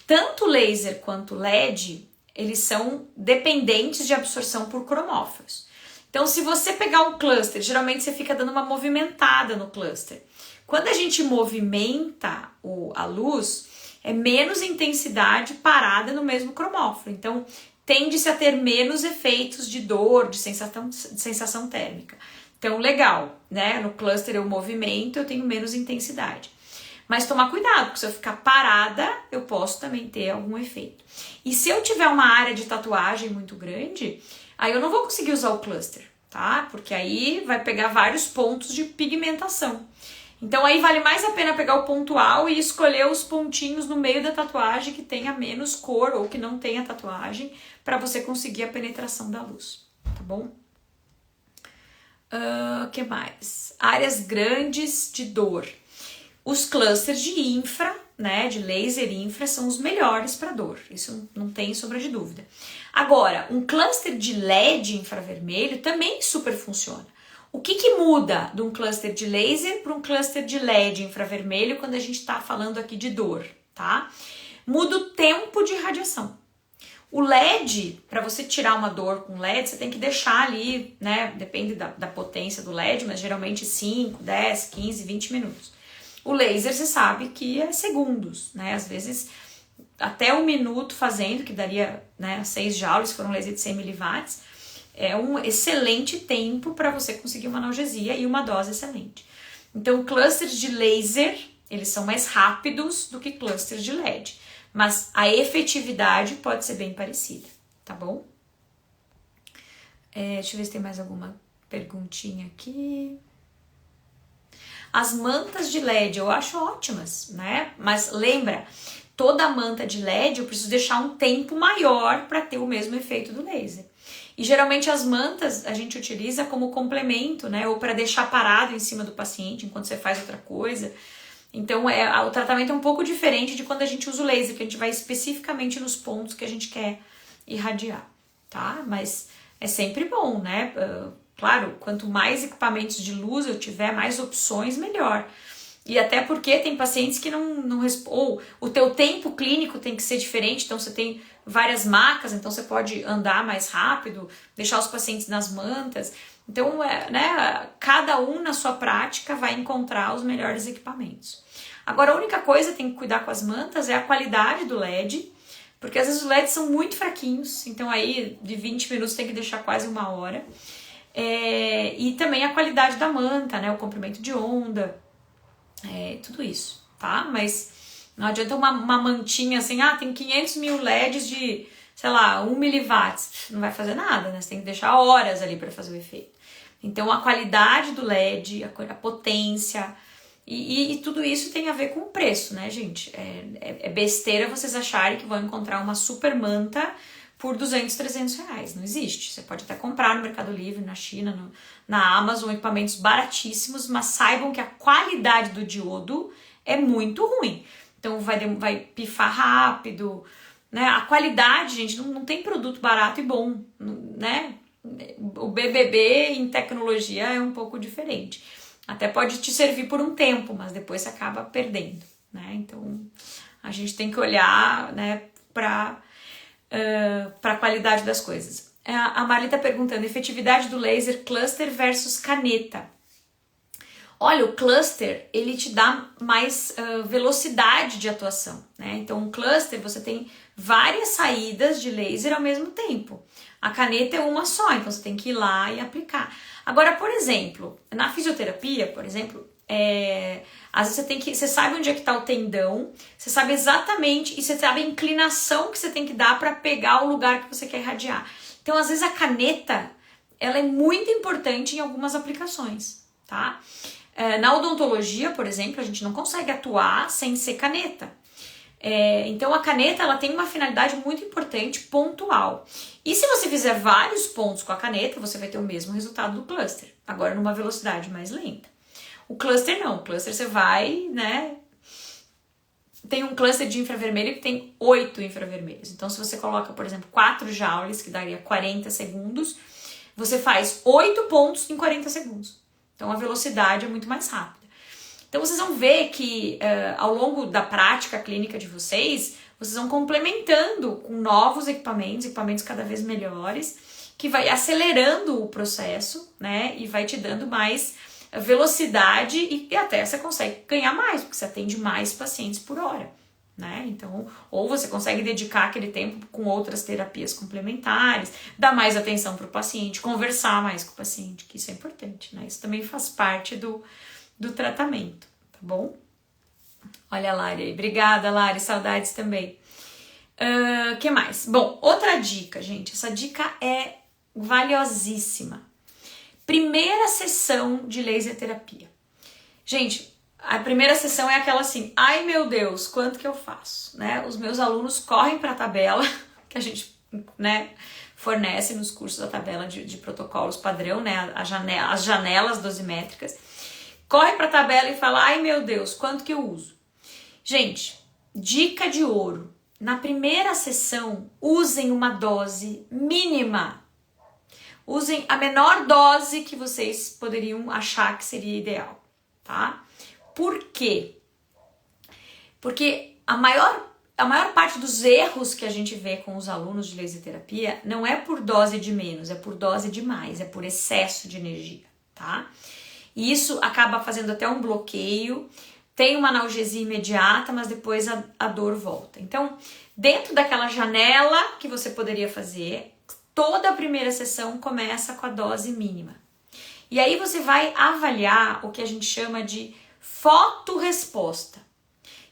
A: tanto laser quanto LED, eles são dependentes de absorção por cromóforos. Então, se você pegar um cluster, geralmente você fica dando uma movimentada no cluster. Quando a gente movimenta a luz, é menos intensidade parada no mesmo cromóforo. Então, tende-se a ter menos efeitos de dor, de sensação térmica. Então, legal, né? No cluster eu movimento, eu tenho menos intensidade. Mas tomar cuidado, porque se eu ficar parada, eu posso também ter algum efeito. E se eu tiver uma área de tatuagem muito grande, aí eu não vou conseguir usar o cluster, tá? Porque aí vai pegar vários pontos de pigmentação. Então aí vale mais a pena pegar o pontual e escolher os pontinhos no meio da tatuagem que tenha menos cor ou que não tenha tatuagem, para você conseguir a penetração da luz, tá bom? Que mais? Áreas grandes de dor. Os clusters de infra, né, de laser infra, são os melhores para dor. Isso não tem sombra de dúvida. Agora, um cluster de LED infravermelho também super funciona. O que muda de um cluster de laser para um cluster de LED infravermelho quando a gente está falando aqui de dor, tá? Muda o tempo de radiação. O LED, para você tirar uma dor com LED, você tem que deixar ali, né, depende da potência do LED, mas geralmente 5, 10, 15, 20 minutos. O laser, você sabe que é segundos, né? Às vezes, até 1 minuto fazendo, que daria, né, 6 joules, se for um laser de 100 miliwatts, é um excelente tempo para você conseguir uma analgesia e uma dose excelente. Então, clusters de laser, eles são mais rápidos do que clusters de LED, mas a efetividade pode ser bem parecida, tá bom? Deixa eu ver se tem mais alguma perguntinha aqui. As mantas de LED eu acho ótimas, né? Mas lembra, toda manta de LED eu preciso deixar um tempo maior para ter o mesmo efeito do laser. E geralmente as mantas a gente utiliza como complemento, né? Ou para deixar parado em cima do paciente enquanto você faz outra coisa. Então o tratamento é um pouco diferente de quando a gente usa o laser, que a gente vai especificamente nos pontos que a gente quer irradiar, tá? Mas é sempre bom, né? Claro, quanto mais equipamentos de luz eu tiver, mais opções, melhor. E até porque tem pacientes que não ou o teu tempo clínico tem que ser diferente, então você tem várias macas, então você pode andar mais rápido, deixar os pacientes nas mantas. Então, né, cada um na sua prática vai encontrar os melhores equipamentos. Agora, a única coisa que tem que cuidar com as mantas é a qualidade do LED, porque às vezes os LEDs são muito fraquinhos, então aí de 20 minutos tem que deixar quase 1 hora. E também a qualidade da manta, né, o comprimento de onda, tudo isso, tá? Mas não adianta uma mantinha assim, tem 500 mil LEDs de, sei lá, 1 miliwatts, não vai fazer nada, né? Você tem que deixar horas ali para fazer o efeito. Então a qualidade do LED, a potência e tudo isso tem a ver com o preço, né, gente? É besteira vocês acharem que vão encontrar uma super manta por 200, 300 reais. Não existe. Você pode até comprar no Mercado Livre, na China, na Amazon, equipamentos baratíssimos, mas saibam que a qualidade do diodo é muito ruim. Então vai pifar rápido, né? A qualidade, gente, não tem produto barato e bom, né? O BBB em tecnologia é um pouco diferente. Até pode te servir por um tempo, mas depois você acaba perdendo, né? Então a gente tem que olhar, né, para a qualidade das coisas. A Marli está perguntando, efetividade do laser cluster versus caneta. Olha, o cluster, ele te dá mais velocidade de atuação, né? Então, um cluster, você tem várias saídas de laser ao mesmo tempo. A caneta é uma só, então você tem que ir lá e aplicar. Agora, por exemplo, na fisioterapia, por exemplo, às vezes você sabe onde é que está o tendão, você sabe exatamente, e você sabe a inclinação que você tem que dar para pegar o lugar que você quer irradiar. Então, às vezes a caneta, ela é muito importante em algumas aplicações, tá? Na odontologia, por exemplo, a gente não consegue atuar sem ser caneta. Então a caneta, ela tem uma finalidade muito importante, pontual. E se você fizer vários pontos com a caneta, você vai ter o mesmo resultado do cluster, agora numa velocidade mais lenta. O cluster não, o cluster você vai, né? Tem um cluster de infravermelho que tem 8 infravermelhos. Então se você coloca, por exemplo, 4 joules, que daria 40 segundos, você faz 8 pontos em 40 segundos. Então a velocidade é muito mais rápida. Então vocês vão ver que ao longo da prática clínica de vocês vão complementando com novos equipamentos cada vez melhores, que vai acelerando o processo, né? E vai te dando mais velocidade e até você consegue ganhar mais, porque você atende mais pacientes por hora, né? Então, ou você consegue dedicar aquele tempo com outras terapias complementares, dar mais atenção para o paciente, conversar mais com o paciente, que isso é importante, né? Isso também faz parte do tratamento, tá bom? Olha a Lari aí. Obrigada, Lari. Saudades também. Que mais? Bom, outra dica, gente. Essa dica é valiosíssima. Primeira sessão de laser terapia. Gente, a primeira sessão é aquela assim, ai meu Deus, quanto que eu faço? Né? Os meus alunos correm para a tabela que a gente, né, fornece nos cursos, a tabela de protocolos padrão, né, as janelas dosimétricas. Corre para a tabela e fala, ai meu Deus, quanto que eu uso? Gente, dica de ouro. Na primeira sessão, usem uma dose mínima. Usem a menor dose que vocês poderiam achar que seria ideal, tá? Por quê? Porque a maior parte dos erros que a gente vê com os alunos de laser terapia não é por dose de menos, é por dose de mais, é por excesso de energia, tá? E isso acaba fazendo até um bloqueio, tem uma analgesia imediata, mas depois a dor volta. Então, dentro daquela janela que você poderia fazer, toda a primeira sessão começa com a dose mínima. E aí você vai avaliar o que a gente chama de fotorresposta.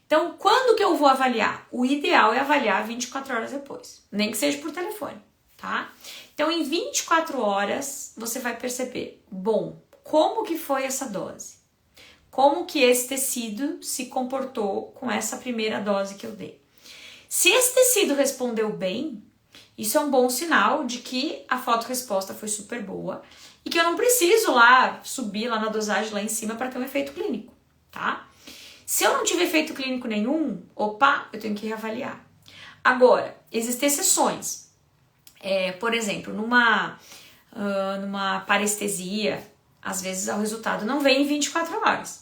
A: Então, quando que eu vou avaliar? O ideal é avaliar 24 horas depois, nem que seja por telefone, tá? Então, em 24 horas, você vai perceber, bom, como que foi essa dose? Como que esse tecido se comportou com essa primeira dose que eu dei? Se esse tecido respondeu bem, isso é um bom sinal de que a fotorresposta foi super boa e que eu não preciso subir lá na dosagem lá em cima para ter um efeito clínico, tá? Se eu não tiver efeito clínico nenhum, eu tenho que reavaliar. Agora, existem exceções. Por exemplo, numa parestesia, às vezes o resultado não vem em 24 horas.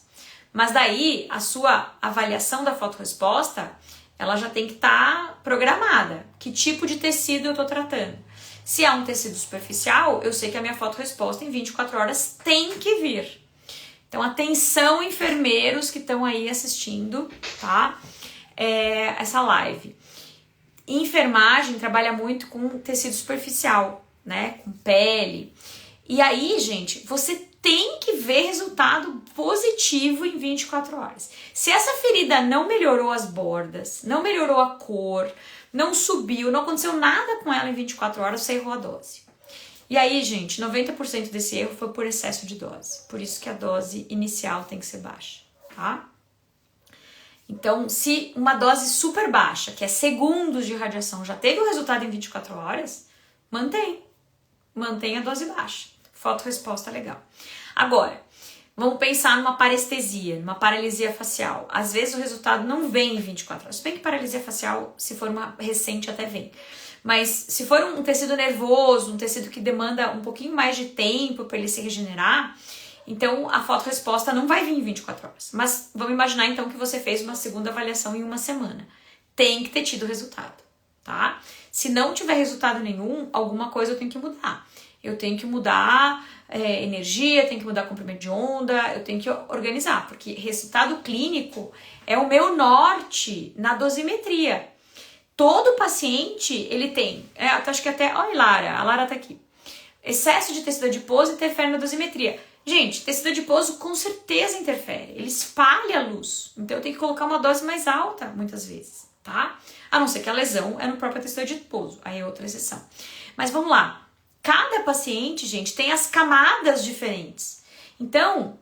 A: Mas daí, a sua avaliação da fotorresposta, ela já tem que estar programada. Que tipo de tecido eu estou tratando? Se é um tecido superficial, eu sei que a minha fotorresposta em 24 horas tem que vir. Então, atenção, enfermeiros que estão aí assistindo, tá? Essa live. Enfermagem trabalha muito com tecido superficial, né? Com pele. E aí, gente, você tem que ver resultado positivo em 24 horas. Se essa ferida não melhorou as bordas, não melhorou a cor, não subiu, não aconteceu nada com ela em 24 horas, você errou a dose. E aí, gente, 90% desse erro foi por excesso de dose. Por isso que a dose inicial tem que ser baixa, tá? Então, se uma dose super baixa, que é segundos de radiação, já teve o resultado em 24 horas, mantém a dose baixa. Fotorresposta legal. Agora, vamos pensar numa parestesia, numa paralisia facial. Às vezes o resultado não vem em 24 horas. Se bem que paralisia facial, se for uma recente, até vem. Mas se for um tecido nervoso, um tecido que demanda um pouquinho mais de tempo para ele se regenerar, então a fotorresposta não vai vir em 24 horas. Mas vamos imaginar então que você fez uma segunda avaliação em uma semana. Tem que ter tido resultado, tá? Se não tiver resultado nenhum, alguma coisa eu tenho que mudar. Eu tenho que mudar energia, tenho que mudar comprimento de onda, eu tenho que organizar, porque resultado clínico é o meu norte na dosimetria. Todo paciente, ele tem, acho que até, olha a Lara tá aqui, excesso de tecido adiposo interfere na dosimetria. Gente, tecido adiposo com certeza interfere, ele espalha a luz, então eu tenho que colocar uma dose mais alta, muitas vezes, tá? A não ser que a lesão é no próprio tecido adiposo, aí é outra exceção. Mas vamos lá, cada paciente, gente, tem as camadas diferentes. Então,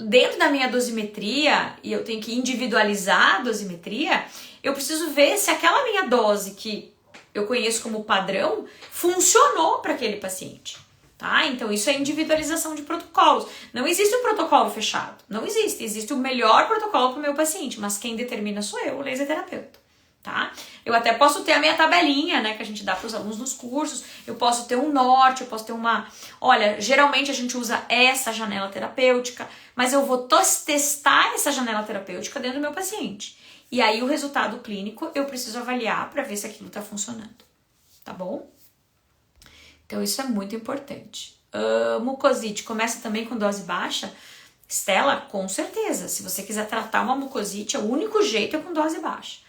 A: dentro da minha dosimetria, e eu tenho que individualizar a dosimetria, eu preciso ver se aquela minha dose que eu conheço como padrão funcionou para aquele paciente, tá? Então isso é individualização de protocolos. Não existe um protocolo fechado, não existe. Existe o melhor protocolo para o meu paciente, mas quem determina sou eu, o laser terapeuta, tá? Eu até posso ter a minha tabelinha, né, que a gente dá para os alunos nos cursos, eu posso ter um norte, eu posso ter uma... Olha, geralmente a gente usa essa janela terapêutica, mas eu vou testar essa janela terapêutica dentro do meu paciente. E aí o resultado clínico eu preciso avaliar para ver se aquilo está funcionando, tá bom? Então isso é muito importante. Mucosite começa também com dose baixa? Stella, com certeza. Se você quiser tratar uma mucosite, o único jeito é com dose baixa.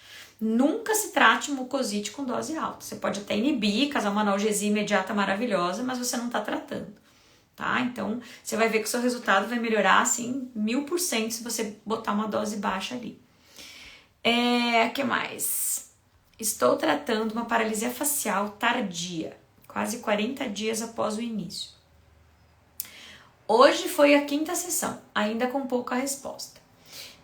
A: Nunca se trate mucosite com dose alta. Você pode até inibir, causar uma analgesia imediata maravilhosa, mas você não está tratando, tá? Então, você vai ver que o seu resultado vai melhorar, assim, 1000% se você botar uma dose baixa ali. Que mais? Estou tratando uma paralisia facial tardia, quase 40 dias após o início. Hoje foi a 5ª sessão, ainda com pouca resposta.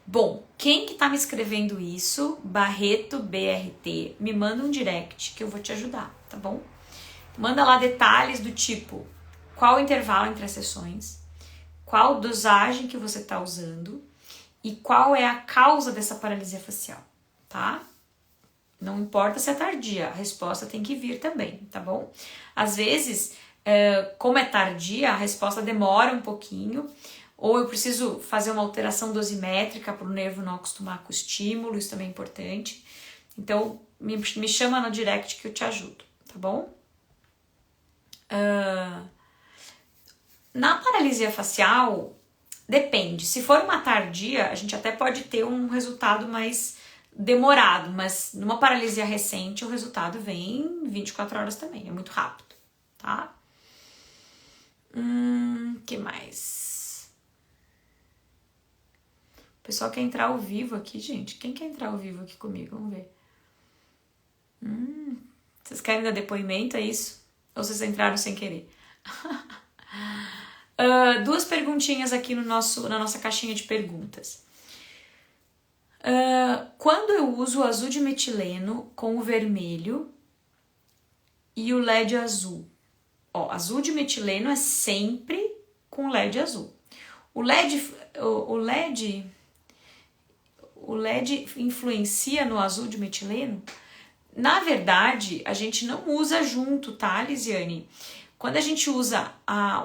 A: Bom, quem que tá me escrevendo isso, Barreto BRT, me manda um direct que eu vou te ajudar, tá bom? Manda lá detalhes do tipo, qual o intervalo entre as sessões, qual dosagem que você tá usando e qual é a causa dessa paralisia facial, tá? Não importa se é tardia, a resposta tem que vir também, tá bom? Às vezes, como é tardia, a resposta demora um pouquinho, ou eu preciso fazer uma alteração dosimétrica para o nervo não acostumar com o estímulo, isso também é importante. Então, me chama no direct que eu te ajudo, tá bom? Na paralisia facial, depende. Se for uma tardia, a gente até pode ter um resultado mais demorado, mas numa paralisia recente, o resultado vem em 24 horas também, é muito rápido, tá? Que mais? O pessoal quer entrar ao vivo aqui, gente. Quem quer entrar ao vivo aqui comigo? Vamos ver. Vocês querem dar depoimento, é isso? Ou vocês entraram sem querer? 2 perguntinhas aqui na nossa caixinha de perguntas. Quando eu uso o azul de metileno com o vermelho e o LED azul? Azul de metileno é sempre com LED azul. O LED influencia no azul de metileno? Na verdade, a gente não usa junto, tá, Lisiane? Quando a gente usa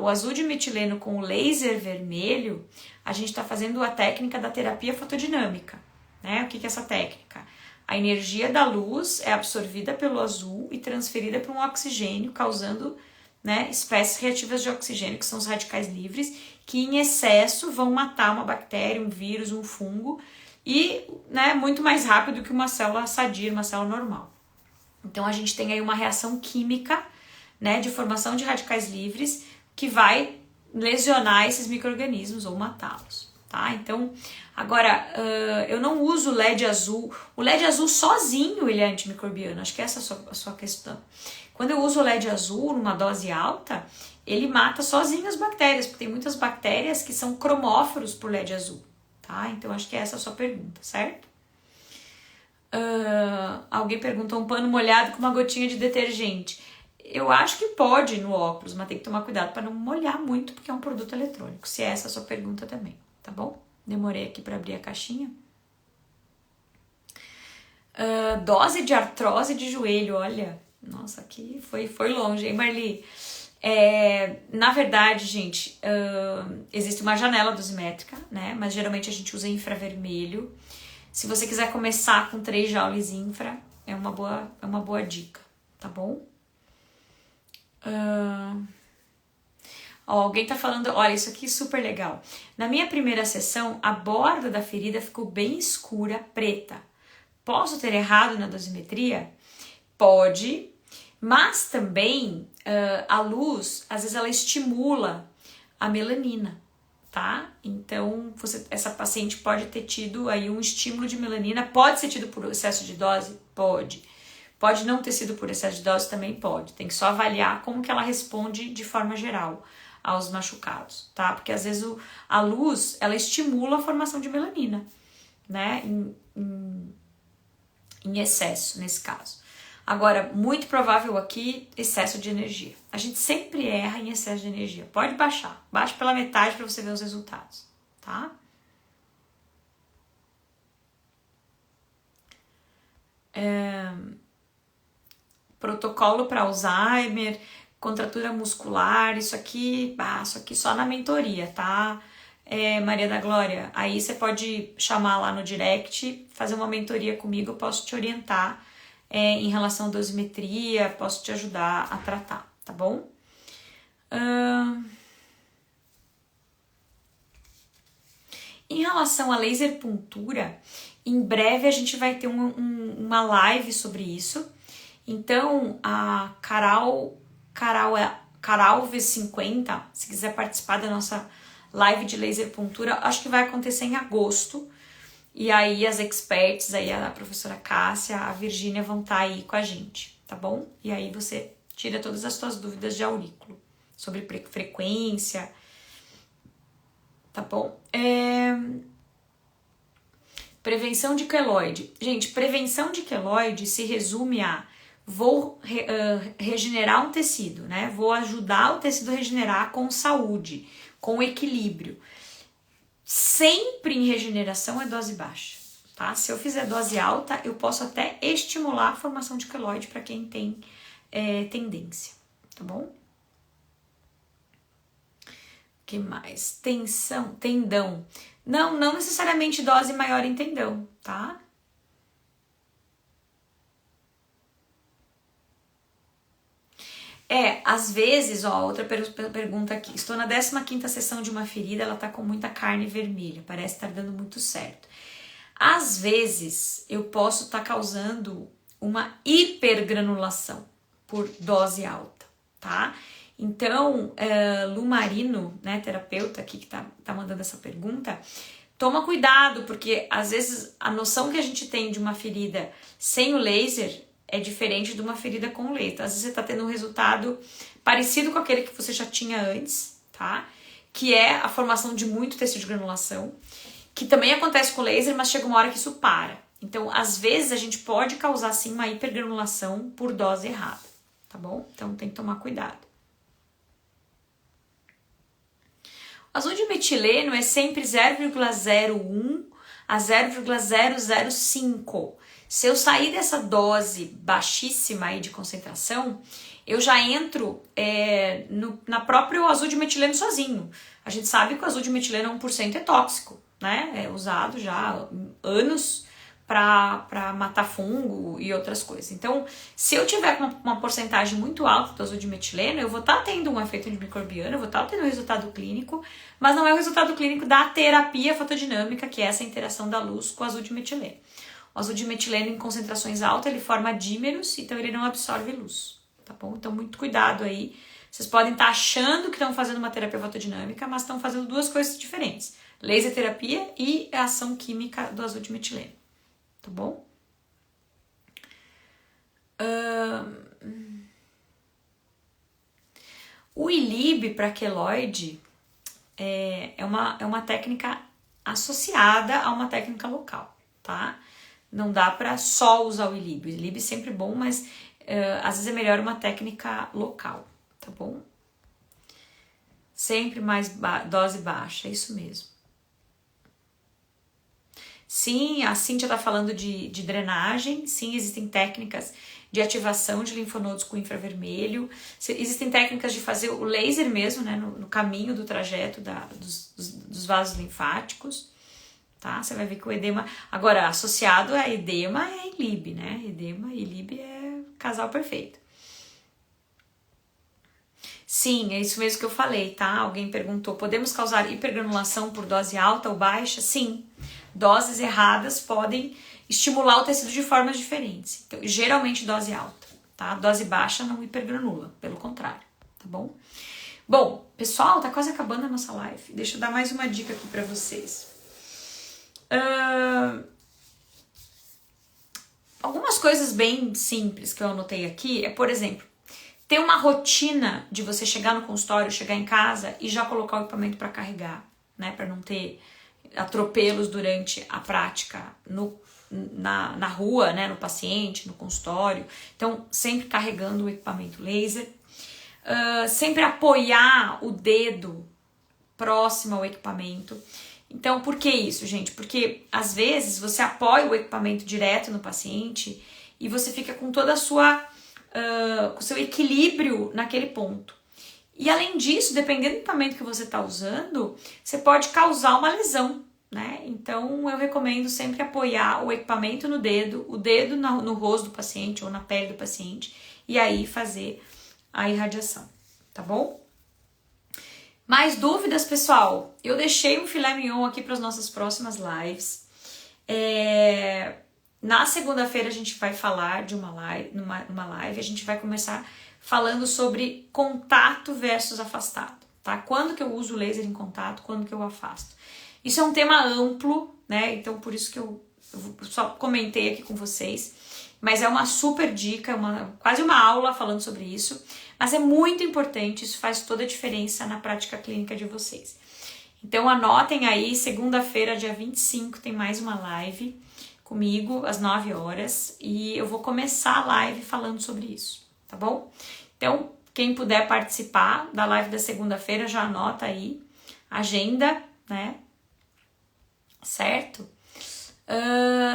A: o azul de metileno com o laser vermelho, a gente está fazendo a técnica da terapia fotodinâmica, né? O que é essa técnica? A energia da luz é absorvida pelo azul e transferida para um oxigênio, causando, né, espécies reativas de oxigênio, que são os radicais livres, que em excesso vão matar uma bactéria, um vírus, um fungo, e, né, muito mais rápido que uma célula sadia, uma célula normal. Então a gente tem aí uma reação química, né, de formação de radicais livres que vai lesionar esses micro-organismos ou matá-los, tá? Então, agora, eu não uso o LED azul. O LED azul sozinho ele é antimicrobiano, acho que essa é a sua questão. Quando eu uso o LED azul numa dose alta, ele mata sozinho as bactérias, porque tem muitas bactérias que são cromóforos por LED azul. tá? Então, acho que essa é a sua pergunta, certo? Alguém perguntou um pano molhado com uma gotinha de detergente. Eu acho que pode no óculos, mas tem que tomar cuidado para não molhar muito, porque é um produto eletrônico, se essa é a sua pergunta também, tá bom? Demorei aqui para abrir a caixinha. Dose de artrose de joelho, olha. Nossa, aqui foi longe, hein, Marli? Na verdade, gente, existe uma janela dosimétrica, né? Mas geralmente a gente usa infravermelho. Se você quiser começar com 3 joules infra, é uma boa dica, tá bom? Alguém tá falando, olha, isso aqui é super legal. Na minha primeira sessão, a borda da ferida ficou bem escura, preta. Posso ter errado na dosimetria? Pode, mas também a luz, às vezes ela estimula a melanina, tá? Então, essa paciente pode ter tido aí um estímulo de melanina, pode ser tido por excesso de dose? Pode. Pode não ter sido por excesso de dose? Também pode. Tem que só avaliar como que ela responde de forma geral aos machucados, tá? Porque às vezes a luz, ela estimula a formação de melanina, né? Em excesso, nesse caso. Agora, muito provável aqui, excesso de energia. A gente sempre erra em excesso de energia. Pode baixar. Baixa pela metade para você ver os resultados, tá? Protocolo para Alzheimer, contratura muscular, isso aqui só na mentoria, tá? Maria da Glória, aí você pode chamar lá no direct, fazer uma mentoria comigo, eu posso te orientar em relação à dosimetria, posso te ajudar a tratar, tá bom? Em relação a laser puntura, em breve a gente vai ter uma live sobre isso. Então, a Carol V50, se quiser participar da nossa live de laser puntura, acho que vai acontecer em agosto. E aí as experts, aí a professora Cássia, a Virgínia vão estar aí com a gente, tá bom? E aí você tira todas as suas dúvidas de aurículo, sobre frequência, tá bom? Prevenção de queloide. Gente, prevenção de queloide se resume a vou regenerar um tecido, né? Vou ajudar o tecido a regenerar com saúde, com equilíbrio. Sempre em regeneração é dose baixa, tá? Se eu fizer dose alta, eu posso até estimular a formação de queloide para quem tem tendência, tá bom? O que mais? Tendão. Não necessariamente dose maior em tendão, tá? Às vezes, outra pergunta aqui. Estou na 15ª sessão de uma ferida, ela tá com muita carne vermelha, parece estar dando muito certo. Às vezes, eu posso estar causando uma hipergranulação por dose alta, tá? Então, Lu Marino, né, terapeuta aqui que tá mandando essa pergunta, toma cuidado, porque às vezes a noção que a gente tem de uma ferida sem o laser é diferente de uma ferida com laser. Às vezes você tá tendo um resultado parecido com aquele que você já tinha antes, tá? Que é a formação de muito tecido de granulação, que também acontece com laser, mas chega uma hora que isso para. Então, às vezes a gente pode causar sim uma hipergranulação por dose errada, tá bom? Então tem que tomar cuidado. O azul de metileno é sempre 0,01 a 0,005. Se eu sair dessa dose baixíssima aí de concentração, eu já entro na próprio azul de metileno sozinho. A gente sabe que o azul de metileno 1% é tóxico, né? É usado já há anos para matar fungo e outras coisas. Então, se eu tiver com uma porcentagem muito alta do azul de metileno, eu vou estar tendo um efeito antimicrobiano, eu vou estar tendo um resultado clínico, mas não é o resultado clínico da terapia fotodinâmica, que é essa interação da luz com o azul de metileno. O azul de metileno em concentrações altas, ele forma dímeros, então ele não absorve luz, tá bom? Então, muito cuidado aí. Vocês podem estar achando que estão fazendo uma terapia fotodinâmica, mas estão fazendo duas coisas diferentes. Laser terapia e a ação química do azul de metileno, tá bom? O ILIB para queloide é uma técnica associada a uma técnica local, tá? Não dá para só usar o ILIB. O ILIB é sempre bom, mas às vezes é melhor uma técnica local, tá bom? Sempre mais dose baixa, é isso mesmo. Sim, a Cíntia tá falando de drenagem. Sim, existem técnicas de ativação de linfonodos com infravermelho. Existem técnicas de fazer o laser mesmo, né, no caminho do trajeto dos vasos linfáticos. Tá? Você vai ver que o edema... Agora, associado a edema é ILIB, né? Edema e ILIB é casal perfeito. Sim, é isso mesmo que eu falei, tá? Alguém perguntou, podemos causar hipergranulação por dose alta ou baixa? Sim, doses erradas podem estimular o tecido de formas diferentes. Então, geralmente dose alta, tá? Dose baixa não hipergranula, pelo contrário, tá bom? Bom, pessoal, tá quase acabando a nossa live. Deixa eu dar mais uma dica aqui pra vocês. Algumas coisas bem simples que eu anotei aqui é, por exemplo, ter uma rotina de você chegar no consultório, chegar em casa e já colocar o equipamento para carregar, né? Para não ter atropelos durante a prática na rua, né? No paciente, no consultório. Então, sempre carregando o equipamento laser. Sempre apoiar o dedo próximo ao equipamento. Então, por que isso, gente? Porque às vezes você apoia o equipamento direto no paciente e você fica com toda a sua... com o seu equilíbrio naquele ponto. E além disso, dependendo do equipamento que você está usando, você pode causar uma lesão, né? Então eu recomendo sempre apoiar o equipamento no dedo, o dedo no rosto do paciente ou na pele do paciente e aí fazer a irradiação, tá bom? Mais dúvidas, pessoal? Eu deixei um filé mignon aqui para as nossas próximas lives. Na segunda-feira a gente vai falar de uma live, a gente vai começar falando sobre contato versus afastado, tá? Quando que eu uso o laser em contato, quando que eu afasto. Isso é um tema amplo, né? Então por isso que eu só comentei aqui com vocês, mas é uma super dica, quase uma aula falando sobre isso, mas é muito importante, isso faz toda a diferença na prática clínica de vocês. Então anotem aí, segunda-feira, dia 25, tem mais uma live comigo às 9 horas e eu vou começar a live falando sobre isso, tá bom? Então, quem puder participar da live da segunda-feira, já anota aí, agenda, né? Certo?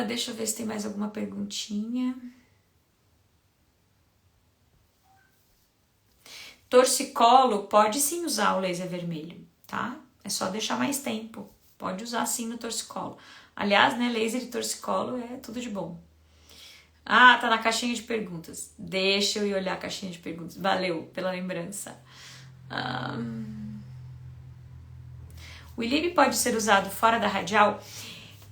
A: Deixa eu ver se tem mais alguma perguntinha. Torcicolo, pode sim usar o laser vermelho, tá? É só deixar mais tempo, pode usar sim no torcicolo. Aliás, né, laser e torcicolo é tudo de bom. Ah, tá na caixinha de perguntas. Deixa eu ir olhar a caixinha de perguntas. Valeu pela lembrança. O ILIB pode ser usado fora da radial?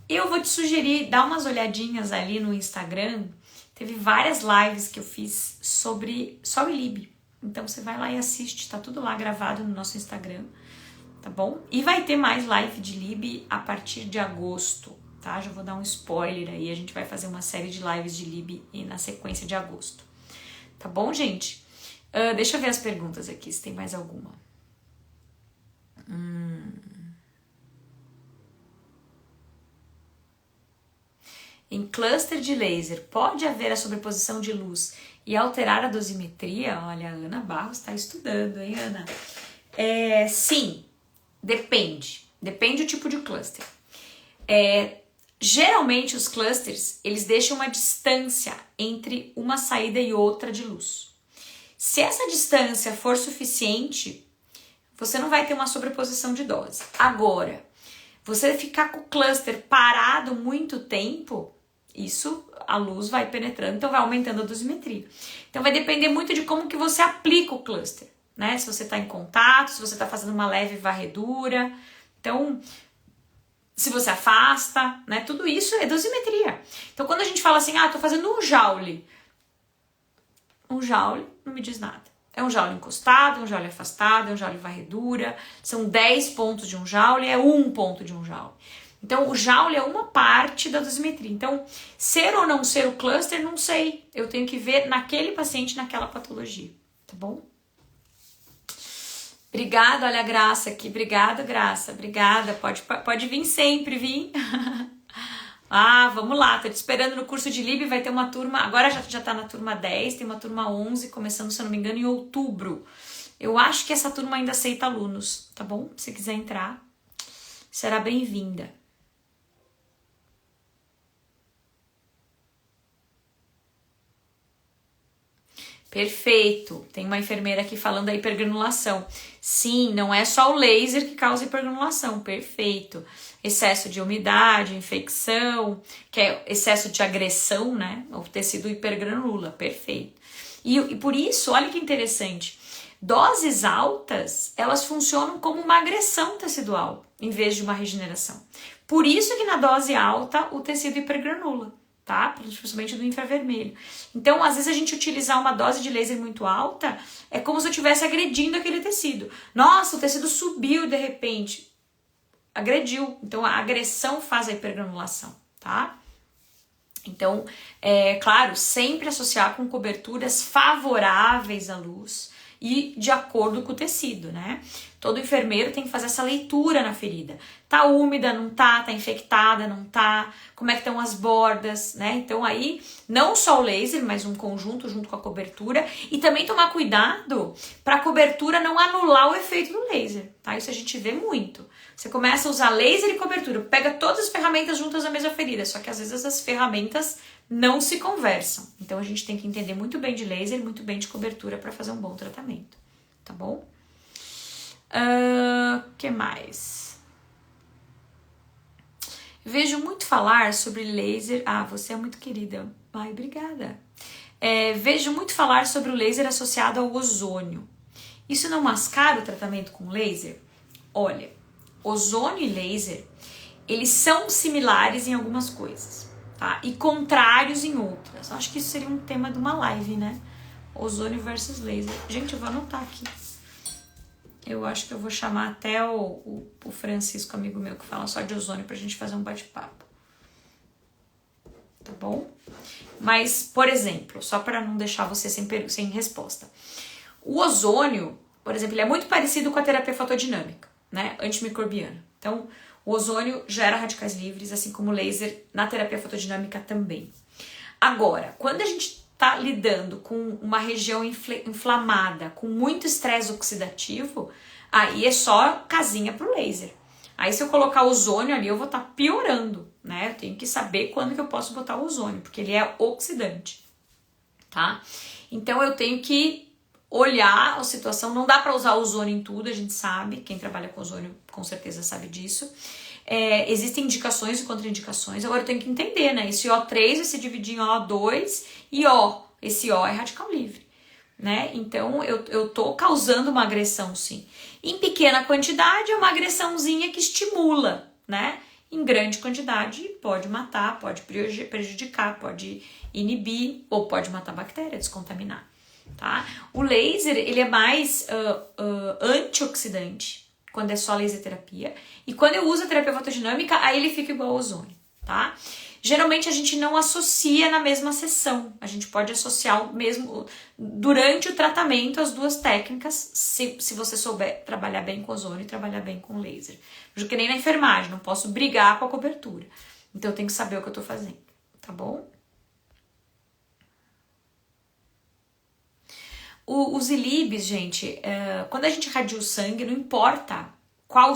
A: Eu vou te sugerir, dar umas olhadinhas ali no Instagram. Teve várias lives que eu fiz sobre só o ILIB. Então você vai lá e assiste, tá tudo lá gravado no nosso Instagram. Tá bom? E vai ter mais live de LIB a partir de agosto, tá? Já vou dar um spoiler aí, a gente vai fazer uma série de lives de LIB na sequência de agosto. Tá bom, gente? Deixa eu ver as perguntas aqui, se tem mais alguma. Em cluster de laser, pode haver a sobreposição de luz e alterar a dosimetria? Olha, a Ana Barros está estudando, hein, Ana? Sim. Depende do tipo de cluster. Geralmente os clusters, eles deixam uma distância entre uma saída e outra de luz. Se essa distância for suficiente, você não vai ter uma sobreposição de dose. Agora, você ficar com o cluster parado muito tempo, isso, a luz vai penetrando, então vai aumentando a dosimetria. Então vai depender muito de como que você aplica o cluster. Né? Se você está em contato, se você está fazendo uma leve varredura, então se você afasta, né? Tudo isso é dosimetria. Então quando a gente fala assim, tô fazendo um joule não me diz nada. É um joule encostado, é um joule afastado, é um joule varredura, são 10 pontos de um joule, é 1 ponto de um joule. Então o joule é uma parte da dosimetria. Então ser ou não ser o cluster, não sei. Eu tenho que ver naquele paciente, naquela patologia, tá bom? Obrigada, olha a Graça aqui. Obrigada, Graça. Obrigada. Pode vir sempre, vir. Ah, vamos lá. Tô te esperando no curso de Lib. Vai ter uma turma. Agora já tá na turma 10. Tem uma turma 11, começando, se eu não me engano, em outubro. Eu acho que essa turma ainda aceita alunos, tá bom? Se quiser entrar, será bem-vinda. Perfeito. Tem uma enfermeira aqui falando da hipergranulação. Sim, não é só o laser que causa hipergranulação. Perfeito. Excesso de umidade, infecção, que é excesso de agressão, né? O tecido hipergranula. Perfeito. E por isso, olha que interessante. Doses altas, elas funcionam como uma agressão tecidual, em vez de uma regeneração. Por isso que na dose alta, o tecido hipergranula. Tá? Principalmente do infravermelho. Então, às vezes a gente utilizar uma dose de laser muito alta é como se eu estivesse agredindo aquele tecido. Nossa, o tecido subiu de repente. Agrediu. Então, a agressão faz a hipergranulação, tá? Então, claro, sempre associar com coberturas favoráveis à luz e de acordo com o tecido, né? Todo enfermeiro tem que fazer essa leitura na ferida. Tá úmida, não tá? Tá infectada, não tá? Como é que estão as bordas, né? Então aí, não só o laser, mas um conjunto junto com a cobertura. E também tomar cuidado para a cobertura não anular o efeito do laser, tá? Isso a gente vê muito. Você começa a usar laser e cobertura, pega todas as ferramentas juntas na mesma ferida, só que às vezes essas ferramentas não se conversam. Então a gente tem que entender muito bem de laser e muito bem de cobertura para fazer um bom tratamento, tá bom? Que mais? Vejo muito falar sobre laser. Ah, você é muito querida. Ai, obrigada. Vejo muito falar sobre o laser associado ao ozônio. Isso não mascara o tratamento com laser? Olha, ozônio e laser, eles são similares em algumas coisas, tá? E contrários em outras. Acho que isso seria um tema de uma live, né? Ozônio versus laser. Gente, eu vou anotar aqui. Eu acho que eu vou chamar até o Francisco, amigo meu, que fala só de ozônio, pra gente fazer um bate-papo. Tá bom? Mas, por exemplo, só para não deixar você sem resposta. O ozônio, por exemplo, ele é muito parecido com a terapia fotodinâmica, né? Antimicrobiana. Então, o ozônio gera radicais livres, assim como o laser na terapia fotodinâmica também. Agora, quando a gente tá lidando com uma região inflamada, com muito estresse oxidativo, aí é só casinha pro laser. Aí se eu colocar ozônio ali, eu vou estar piorando, né? Eu tenho que saber quando que eu posso botar o ozônio, porque ele é oxidante, tá? Então eu tenho que olhar a situação, não dá para usar ozônio em tudo, a gente sabe, quem trabalha com ozônio com certeza sabe disso. Existem indicações e contraindicações, agora eu tenho que entender, né? Esse O3 vai se dividir em O2 e O. Esse O é radical livre, né? Então eu tô causando uma agressão, sim. Em pequena quantidade é uma agressãozinha que estimula, né? Em grande quantidade pode matar, pode prejudicar, pode inibir ou pode matar a bactéria, descontaminar, tá? O laser, ele é mais antioxidante quando é só laser terapia. E quando eu uso a terapia fotodinâmica, aí ele fica igual ao ozônio, tá? Geralmente a gente não associa na mesma sessão. A gente pode associar mesmo durante o tratamento as duas técnicas, se você souber trabalhar bem com ozônio e trabalhar bem com laser. Que nem na enfermagem, não posso brigar com a cobertura. Então eu tenho que saber o que eu tô fazendo, tá bom? Os ILIBs, gente, quando a gente irradia o sangue, não importa qual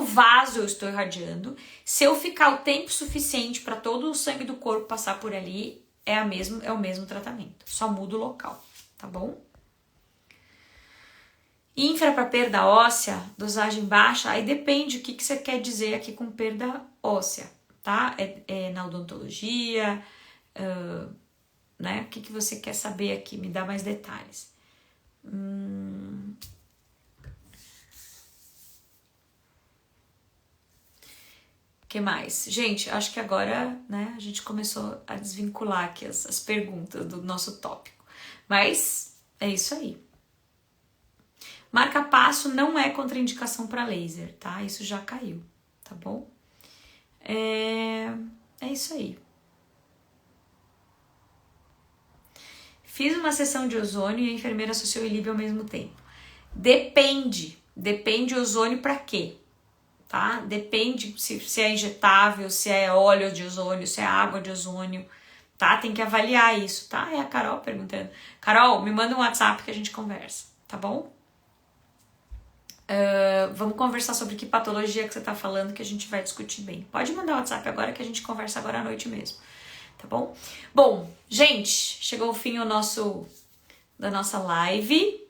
A: vaso eu estou irradiando, se eu ficar o tempo suficiente para todo o sangue do corpo passar por ali, é o mesmo tratamento, só muda o local, tá bom? Infra para perda óssea, dosagem baixa, aí depende o que você quer dizer aqui com perda óssea, tá? Na odontologia, né? O que você quer saber aqui? Me dá mais detalhes. Que mais? Gente, acho que agora, né, a gente começou a desvincular aqui as perguntas do nosso tópico. Mas é isso aí. Marca-passo não é contraindicação para laser, tá? Isso já caiu, tá bom? É isso aí. Fiz uma sessão de ozônio e a enfermeira associou o ILIB ao mesmo tempo. Depende o ozônio para quê, tá? Depende se é injetável, se é óleo de ozônio, se é água de ozônio, tá? Tem que avaliar isso, tá? É a Carol perguntando. Carol, me manda um WhatsApp que a gente conversa, tá bom? Vamos conversar sobre que patologia que você tá falando que a gente vai discutir bem. Pode mandar o WhatsApp agora que a gente conversa agora à noite mesmo, tá bom? Bom, gente, chegou o fim da nossa live.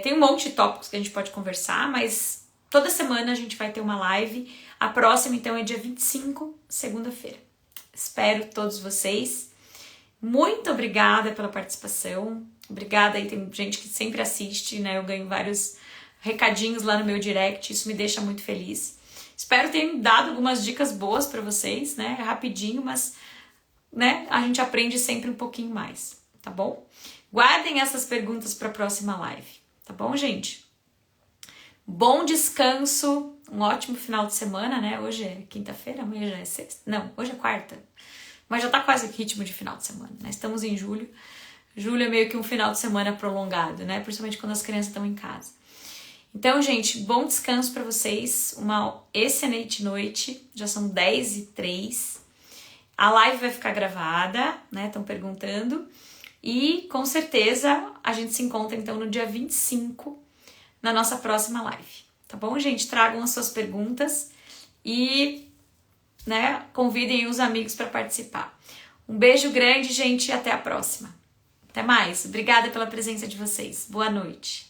A: Tem um monte de tópicos que a gente pode conversar, mas toda semana a gente vai ter uma live. A próxima, então, é dia 25, segunda-feira. Espero todos vocês. Muito obrigada pela participação. Obrigada aí, tem gente que sempre assiste, né? Eu ganho vários recadinhos lá no meu direct, isso me deixa muito feliz. Espero ter dado algumas dicas boas para vocês, né? Rapidinho, mas né, a gente aprende sempre um pouquinho mais, tá bom? Guardem essas perguntas para a próxima live, tá bom, gente? Bom descanso, um ótimo final de semana, né? Hoje é quinta-feira, amanhã já é sexta. Não, hoje é quarta. Mas já tá quase ritmo de final de semana, né? Estamos em julho. Julho é meio que um final de semana prolongado, né? Principalmente quando as crianças estão em casa. Então, gente, bom descanso para vocês. Uma excelente noite. Já são 10h03. A live vai ficar gravada, né? Estão perguntando. E, com certeza, a gente se encontra, então, no dia 25, na nossa próxima live. Tá bom, gente? Tragam as suas perguntas e, né, convidem os amigos para participar. Um beijo grande, gente, e até a próxima. Até mais. Obrigada pela presença de vocês. Boa noite.